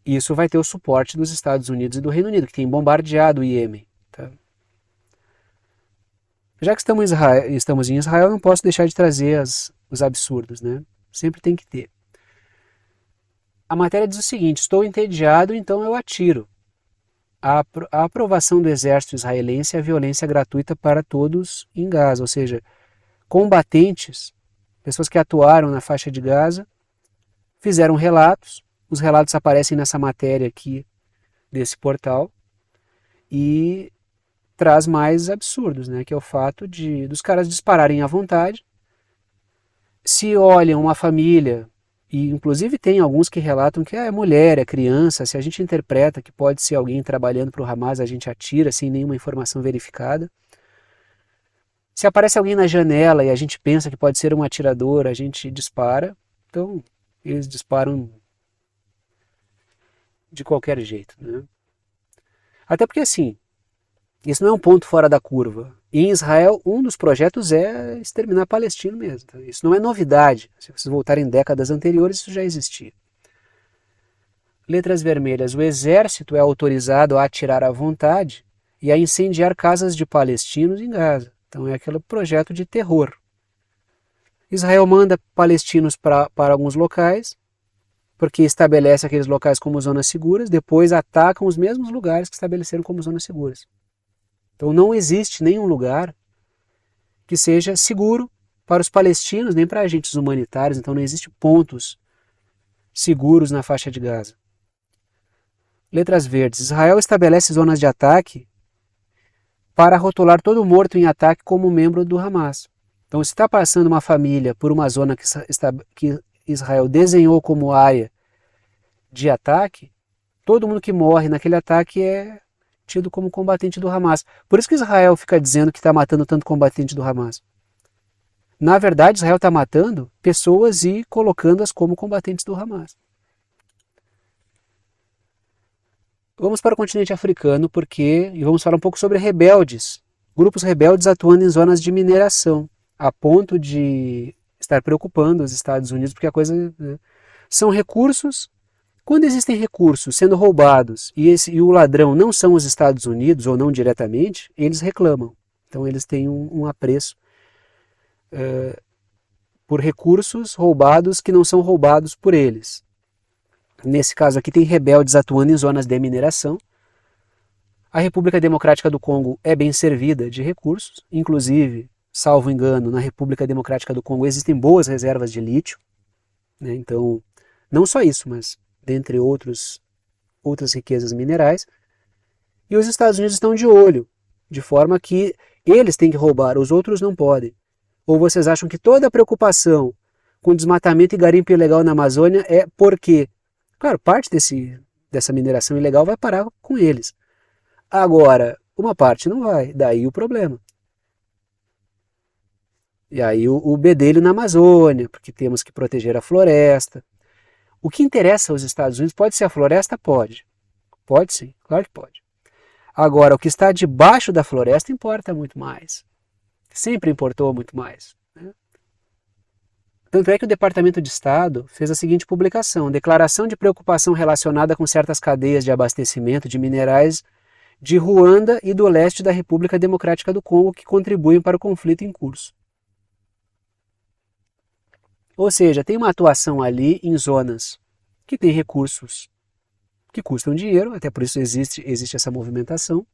Isso vai ter o suporte dos Estados Unidos e do Reino Unido, que tem bombardeado o Iêmen. Tá? Já que estamos em Israel, não posso deixar de trazer os absurdos, né? Sempre tem que ter. A matéria diz o seguinte: estou entediado, então eu atiro. A aprovação do exército israelense é a violência gratuita para todos em Gaza, ou seja, combatentes, pessoas que atuaram na faixa de Gaza, fizeram relatos, os relatos aparecem nessa matéria aqui desse portal, e traz mais absurdos, né? Que é o fato dos caras dispararem à vontade, se olham uma família, e inclusive tem alguns que relatam que é mulher, é criança, se a gente interpreta que pode ser alguém trabalhando para o Hamas, a gente atira sem nenhuma informação verificada. Se aparece alguém na janela e a gente pensa que pode ser um atirador, a gente dispara. Então, eles disparam de qualquer jeito, né? Até porque assim, isso não é um ponto fora da curva. Em Israel, um dos projetos é exterminar palestino mesmo. Tá? Isso não é novidade. Se vocês voltarem décadas anteriores, isso já existia. Letras vermelhas. O exército é autorizado a atirar à vontade e a incendiar casas de palestinos em Gaza. Então é aquele projeto de terror. Israel manda palestinos para alguns locais, porque estabelece aqueles locais como zonas seguras, depois atacam os mesmos lugares que estabeleceram como zonas seguras. Então não existe nenhum lugar que seja seguro para os palestinos, nem para agentes humanitários, então não existe pontos seguros na faixa de Gaza. Letras verdes. Israel estabelece zonas de ataque para rotular todo morto em ataque como membro do Hamas. Então se está passando uma família por uma zona que Israel desenhou como área de ataque, todo mundo que morre naquele ataque é tido como combatente do Hamas. Por isso que Israel fica dizendo que está matando tanto combatente do Hamas. Na verdade, Israel está matando pessoas e colocando-as como combatentes do Hamas. Vamos para o continente africano e vamos falar um pouco sobre rebeldes. Grupos rebeldes atuando em zonas de mineração, a ponto de estar preocupando os Estados Unidos, porque a coisa, né, são recursos. Quando existem recursos sendo roubados e o ladrão não são os Estados Unidos, ou não diretamente, eles reclamam. Então eles têm um apreço por recursos roubados que não são roubados por eles. Nesse caso aqui tem rebeldes atuando em zonas de mineração. A República Democrática do Congo é bem servida de recursos, inclusive, salvo engano, na República Democrática do Congo existem boas reservas de lítio, né? Então, não só isso, mas dentre outras riquezas minerais, e os Estados Unidos estão de olho, de forma que eles têm que roubar, os outros não podem. Ou vocês acham que toda a preocupação com desmatamento e garimpo ilegal na Amazônia é porque, claro, parte dessa mineração ilegal vai parar com eles. Agora, uma parte não vai, daí o problema. E aí o bedelho na Amazônia, porque temos que proteger a floresta. O que interessa aos Estados Unidos pode ser a floresta? Pode. Pode sim, claro que pode. Agora, o que está debaixo da floresta importa muito mais. Sempre importou muito mais. Né? Tanto é que o Departamento de Estado fez a seguinte publicação: declaração de preocupação relacionada com certas cadeias de abastecimento de minerais de Ruanda e do leste da República Democrática do Congo que contribuem para o conflito em curso. Ou seja, tem uma atuação ali em zonas que têm recursos que custam dinheiro, até por isso existe essa movimentação.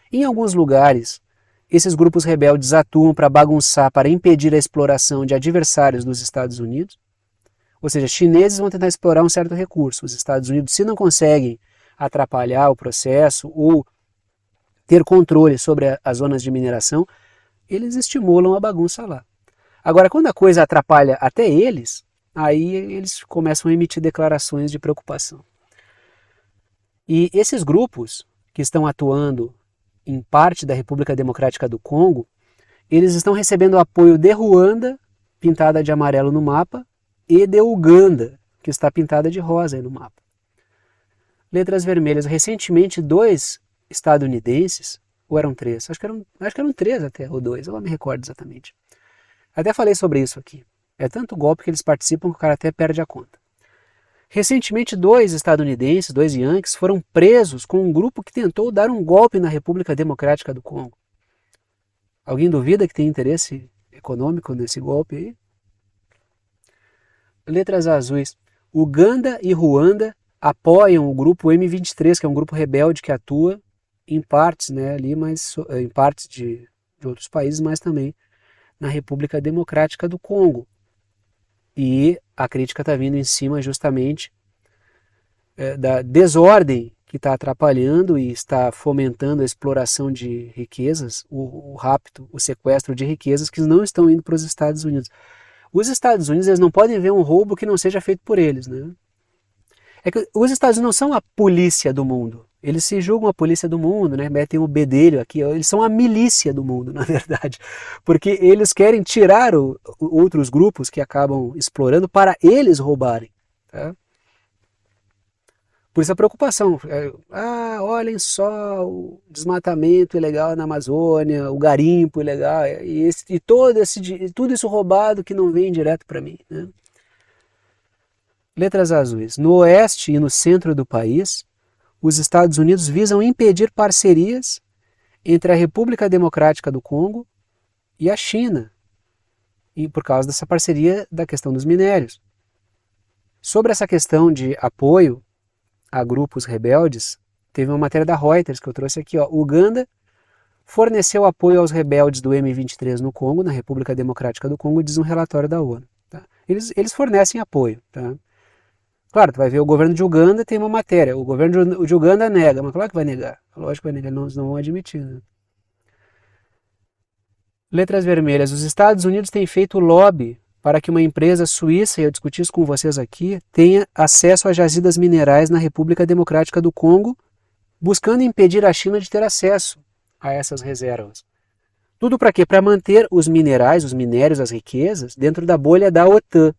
Em alguns lugares, esses grupos rebeldes atuam para bagunçar, para impedir a exploração de adversários dos Estados Unidos. Ou seja, chineses vão tentar explorar um certo recurso. Os Estados Unidos, se não conseguem atrapalhar o processo ou ter controle sobre as zonas de mineração, eles estimulam a bagunça lá. Agora, quando a coisa atrapalha até eles, aí eles começam a emitir declarações de preocupação. E esses grupos que estão atuando em parte da República Democrática do Congo, eles estão recebendo apoio de Ruanda, pintada de amarelo no mapa, e de Uganda, que está pintada de rosa aí no mapa. Letras vermelhas. Recentemente, 2 estadunidenses, ou eram 3? Acho que eram 3 até, ou 2, eu não me recordo exatamente. Até falei sobre isso aqui. É tanto golpe que eles participam que o cara até perde a conta. Recentemente, 2 estadunidenses, 2 Yankees, foram presos com um grupo que tentou dar um golpe na República Democrática do Congo. Alguém duvida que tem interesse econômico nesse golpe aí? Letras azuis. Uganda e Ruanda apoiam o grupo M23, que é um grupo rebelde que atua em partes, né, ali, mas em partes de outros países, mas também na República Democrática do Congo. E a crítica está vindo em cima justamente da desordem que está atrapalhando e está fomentando a exploração de riquezas, o rapto, o sequestro de riquezas que não estão indo para os Estados Unidos. Os Estados Unidos, eles não podem ver um roubo que não seja feito por eles, né? É que os Estados Unidos não são a polícia do mundo. Eles se julgam a polícia do mundo, né? Metem o bedelho aqui. Eles são a milícia do mundo, na verdade. Porque eles querem tirar outros grupos que acabam explorando para eles roubarem. Tá? Por isso a preocupação. Olhem só o desmatamento ilegal na Amazônia, o garimpo ilegal, e tudo isso roubado que não vem direto para mim. Né? Letras azuis. No oeste e no centro do país, os Estados Unidos visam impedir parcerias entre a República Democrática do Congo e a China, e por causa dessa parceria da questão dos minérios. Sobre essa questão de apoio a grupos rebeldes, teve uma matéria da Reuters que eu trouxe aqui. Uganda forneceu apoio aos rebeldes do M23 no Congo, na República Democrática do Congo, diz um relatório da ONU. Tá? Eles fornecem apoio. Tá? Claro, tu vai ver o governo de Uganda tem uma matéria, o governo de Uganda nega, mas claro que vai negar. Lógico que vai negar, eles não vão admitir. Né? Letras vermelhas. Os Estados Unidos têm feito lobby para que uma empresa suíça, e eu discuti isso com vocês aqui, tenha acesso a jazidas minerais na República Democrática do Congo, buscando impedir a China de ter acesso a essas reservas. Tudo para quê? Para manter os minerais, os minérios, as riquezas dentro da bolha da OTAN.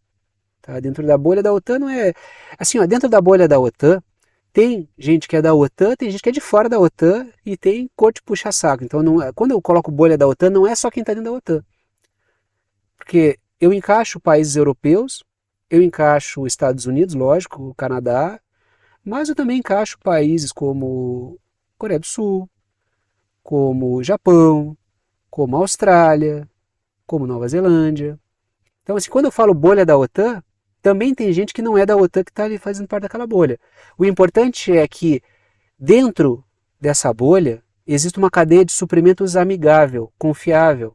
Tá? Dentro da bolha da OTAN não é... Assim, dentro da bolha da OTAN tem gente que é da OTAN, tem gente que é de fora da OTAN e tem corte puxa-saco. Então, quando eu coloco bolha da OTAN, não é só quem está dentro da OTAN. Porque eu encaixo países europeus, eu encaixo Estados Unidos, lógico, o Canadá, mas eu também encaixo países como Coreia do Sul, como Japão, como Austrália, como Nova Zelândia. Então, assim, quando eu falo bolha da OTAN, também tem gente que não é da OTAN que está ali fazendo parte daquela bolha. O importante é que dentro dessa bolha existe uma cadeia de suprimentos amigável, confiável.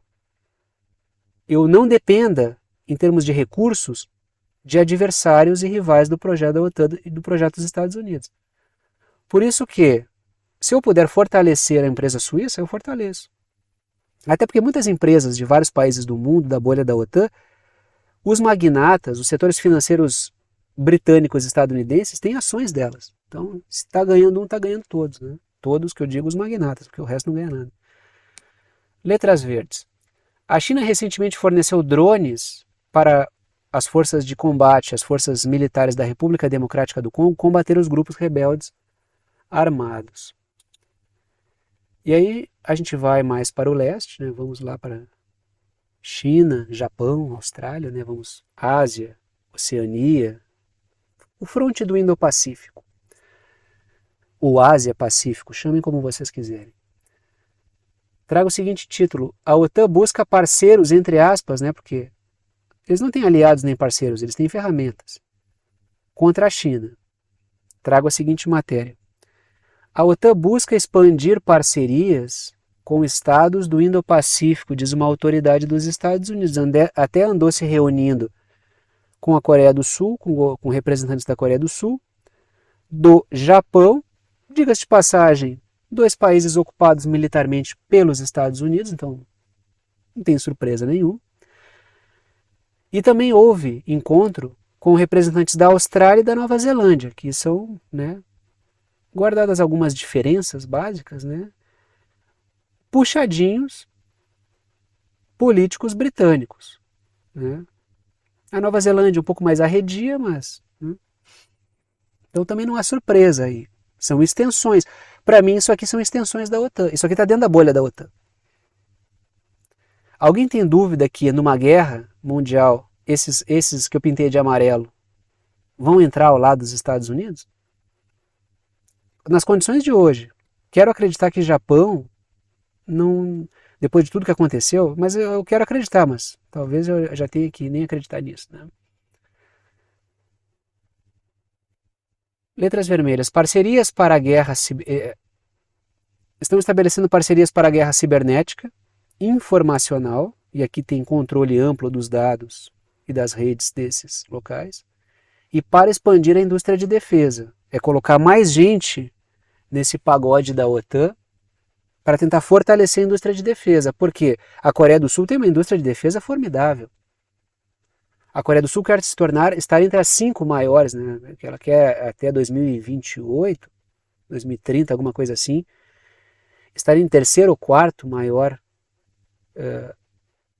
Eu não dependa, em termos de recursos, de adversários e rivais do projeto da OTAN e do projeto dos Estados Unidos. Por isso que, se eu puder fortalecer a empresa suíça, eu fortaleço. Até porque muitas empresas de vários países do mundo, da bolha da OTAN, os magnatas, os setores financeiros britânicos e estadunidenses têm ações delas. Então, se está ganhando um, está ganhando todos. Né? Todos que eu digo os magnatas, porque o resto não ganha nada. Letras verdes. A China recentemente forneceu drones para as forças de combate, as forças militares da República Democrática do Congo, combater os grupos rebeldes armados. E aí a gente vai mais para o leste, né? Vamos lá para China, Japão, Austrália, né? Vamos Ásia, Oceania, o fronte do Indo-Pacífico, o Ásia-Pacífico, chamem como vocês quiserem. Traga o seguinte título: a OTAN busca parceiros, entre aspas, né? Porque Eles não têm aliados nem parceiros, eles têm ferramentas. Contra a China. Trago a seguinte matéria. A OTAN busca expandir parcerias com estados do Indo-Pacífico, diz uma autoridade dos Estados Unidos. Até andou se reunindo com a Coreia do Sul, com representantes da Coreia do Sul, do Japão, diga-se de passagem, dois países ocupados militarmente pelos Estados Unidos, então não tem surpresa nenhuma. E também houve encontro com representantes da Austrália e da Nova Zelândia, que são, né, guardadas algumas diferenças básicas, né, puxadinhos políticos britânicos. Né. A Nova Zelândia um pouco mais arredia, mas... Né, então também não há surpresa aí. São extensões. Para mim isso aqui são extensões da OTAN. Isso aqui está dentro da bolha da OTAN. Alguém tem dúvida que numa guerra mundial, esses que eu pintei de amarelo vão entrar ao lado dos Estados Unidos? Nas condições de hoje, quero acreditar que Japão, não, depois de tudo que aconteceu, mas eu quero acreditar, mas talvez eu já tenha que nem acreditar nisso. Né? Letras vermelhas. Parcerias para a guerra... Estão estabelecendo parcerias para a guerra cibernética, informacional, e aqui tem controle amplo dos dados e das redes desses locais, e para expandir a indústria de defesa. É colocar mais gente nesse pagode da OTAN para tentar fortalecer a indústria de defesa, porque a Coreia do Sul tem uma indústria de defesa formidável. A Coreia do Sul quer se tornar, estar entre as 5 maiores, né, que ela quer até 2028, 2030, alguma coisa assim, estar em terceiro ou quarto maior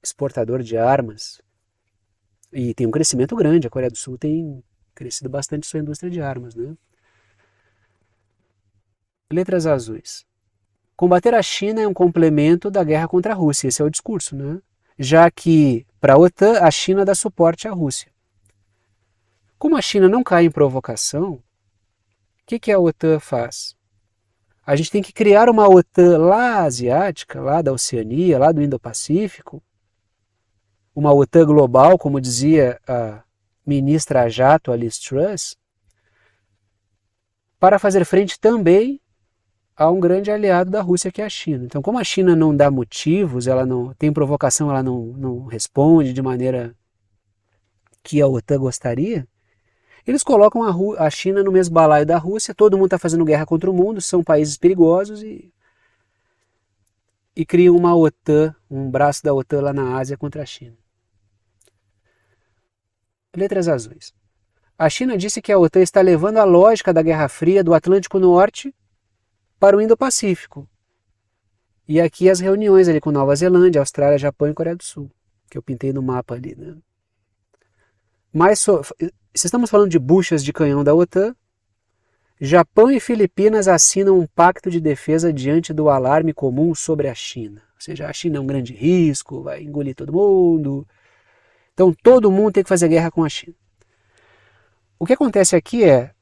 exportador de armas. E tem um crescimento grande, a Coreia do Sul tem crescido bastante sua indústria de armas. Né? Letras azuis. Combater a China é um complemento da guerra contra a Rússia, esse é o discurso, né? Já que, para a OTAN, a China dá suporte à Rússia. Como a China não cai em provocação, o que a OTAN faz? A gente tem que criar uma OTAN lá asiática, lá da Oceania, lá do Indo-Pacífico, uma OTAN global, como dizia a ministra a jato, a Liz Truss, para fazer frente também a um grande aliado da Rússia, que é a China. Então, como a China não dá motivos, ela não tem provocação, ela não responde de maneira que a OTAN gostaria, eles colocam a China no mesmo balaio da Rússia, todo mundo está fazendo guerra contra o mundo, são países perigosos e criam uma OTAN, um braço da OTAN lá na Ásia contra a China. Letras azuis. A China disse que a OTAN está levando a lógica da Guerra Fria do Atlântico Norte para o Indo-Pacífico. E aqui as reuniões ali com Nova Zelândia, Austrália, Japão e Coreia do Sul, que eu pintei no mapa ali. Né? Se estamos falando de buchas de canhão da OTAN, Japão e Filipinas assinam um pacto de defesa diante do alarme comum sobre a China. Ou seja, a China é um grande risco, vai engolir todo mundo. Então todo mundo tem que fazer guerra com a China. O que acontece aqui é,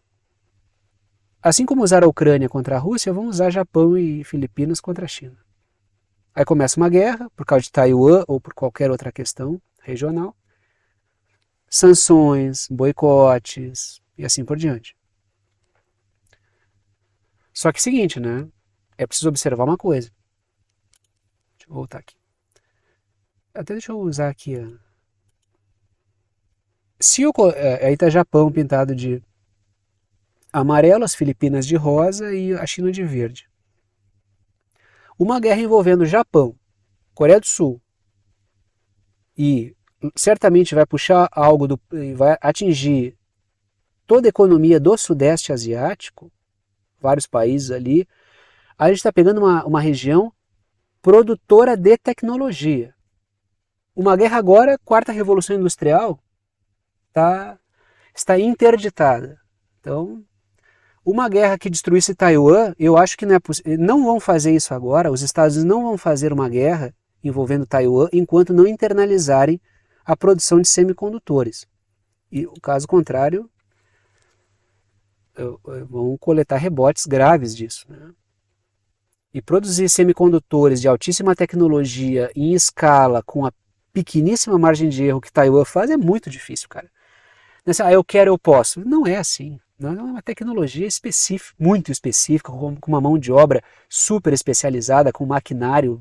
assim como usar a Ucrânia contra a Rússia, vão usar Japão e Filipinas contra a China. Aí começa uma guerra, por causa de Taiwan ou por qualquer outra questão regional. Sanções, boicotes e assim por diante. Só que é o seguinte, né? É preciso observar uma coisa. Deixa eu voltar aqui. Até deixa eu usar aqui. Aí está Japão pintado de amarelo, as Filipinas de rosa e a China de verde. Uma guerra envolvendo Japão, Coreia do Sul e certamente vai puxar algo vai atingir toda a economia do Sudeste Asiático, vários países ali. A gente está pegando uma região produtora de tecnologia. Uma guerra agora, quarta revolução industrial, está interditada. Então, uma guerra que destruísse Taiwan, eu acho que não é possível. Não vão fazer isso agora, os Estados Unidos não vão fazer uma guerra envolvendo Taiwan enquanto não internalizarem a produção de semicondutores. E, o caso contrário, vão coletar rebotes graves disso. Né? E produzir semicondutores de altíssima tecnologia em escala, com a pequeníssima margem de erro que Taiwan faz é muito difícil, cara. Eu quero, eu posso. Não é assim. Não é uma tecnologia específica, muito específica, com uma mão de obra super especializada, com maquinário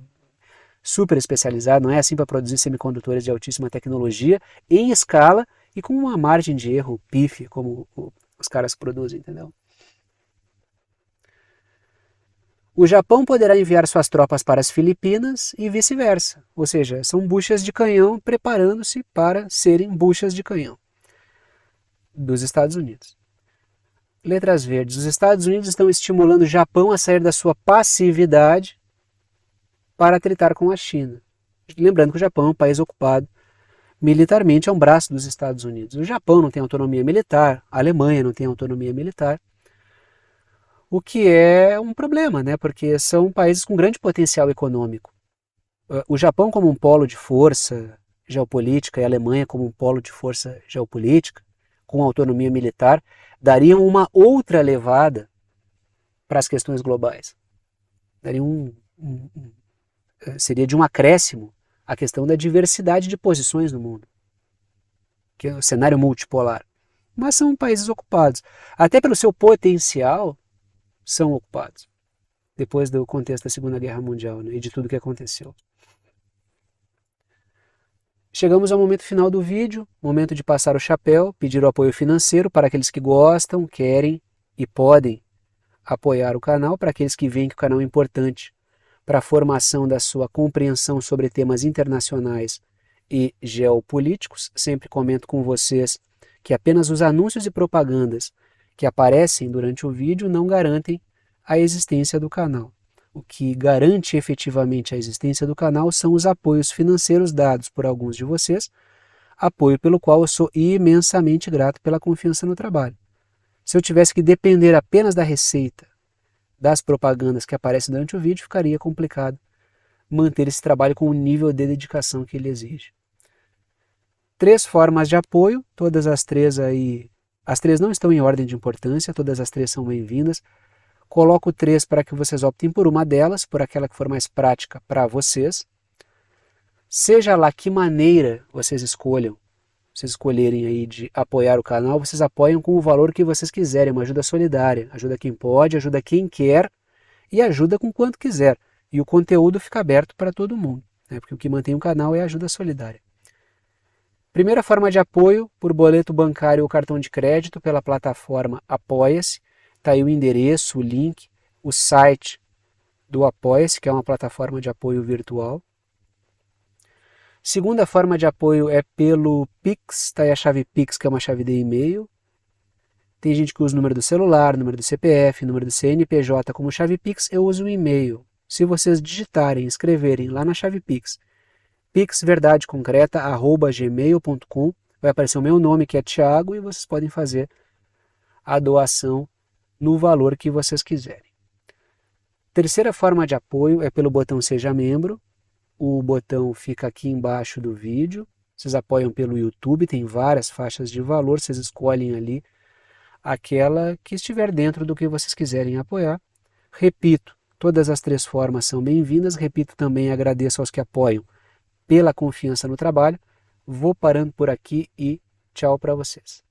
super especializado. Não é assim para produzir semicondutores de altíssima tecnologia, em escala e com uma margem de erro pífia, como os caras produzem, entendeu? O Japão poderá enviar suas tropas para as Filipinas e vice-versa, ou seja, são buchas de canhão preparando-se para serem buchas de canhão dos Estados Unidos. Letras verdes. Os Estados Unidos estão estimulando o Japão a sair da sua passividade para tratar com a China. Lembrando que o Japão é um país ocupado militarmente, é um braço dos Estados Unidos. O Japão não tem autonomia militar, a Alemanha não tem autonomia militar, o que é um problema, né? Porque são países com grande potencial econômico. O Japão como um polo de força geopolítica e a Alemanha como um polo de força geopolítica, com autonomia militar, dariam uma outra levada para as questões globais. Seria de um acréscimo a questão da diversidade de posições no mundo, que é o cenário multipolar. Mas são países ocupados. Até pelo seu potencial, são ocupados. Depois do contexto da Segunda Guerra Mundial, né, e de tudo que aconteceu. Chegamos ao momento final do vídeo, momento de passar o chapéu, pedir o apoio financeiro para aqueles que gostam, querem e podem apoiar o canal, para aqueles que veem que o canal é importante para a formação da sua compreensão sobre temas internacionais e geopolíticos. Sempre comento com vocês que apenas os anúncios e propagandas que aparecem durante o vídeo não garantem a existência do canal. O que garante efetivamente a existência do canal são os apoios financeiros dados por alguns de vocês, apoio pelo qual eu sou imensamente grato pela confiança no trabalho. Se eu tivesse que depender apenas da receita das propagandas que aparecem durante o vídeo, ficaria complicado manter esse trabalho com o nível de dedicação que ele exige. 3 formas de apoio, todas as três aí, as 3 não estão em ordem de importância, todas as 3 são bem-vindas. Coloco 3 para que vocês optem por uma delas, por aquela que for mais prática para vocês. Seja lá que maneira vocês escolherem aí de apoiar o canal, vocês apoiam com o valor que vocês quiserem, uma ajuda solidária, ajuda quem pode, ajuda quem quer e ajuda com quanto quiser. E o conteúdo fica aberto para todo mundo, né? Porque o que mantém o canal é a ajuda solidária. Primeira forma de apoio, por boleto bancário ou cartão de crédito pela plataforma Apoia-se. Está aí o endereço, o link, o site do Apoia-se, que é uma plataforma de apoio virtual. Segunda forma de apoio é pelo Pix, está aí a chave Pix, que é uma chave de e-mail. Tem gente que usa o número do celular, número do CPF, número do CNPJ como chave Pix, eu uso o e-mail. Se vocês digitarem, escreverem lá na chave Pix, pixverdadeconcreta@gmail.com, vai aparecer o meu nome, que é Thiago, e vocês podem fazer a doação no valor que vocês quiserem. Terceira forma de apoio é pelo botão Seja Membro. O botão fica aqui embaixo do vídeo. Vocês apoiam pelo YouTube, tem várias faixas de valor, vocês escolhem ali aquela que estiver dentro do que vocês quiserem apoiar. Repito, todas as 3 formas são bem-vindas. Repito também, agradeço aos que apoiam pela confiança no trabalho. Vou parando por aqui e tchau para vocês.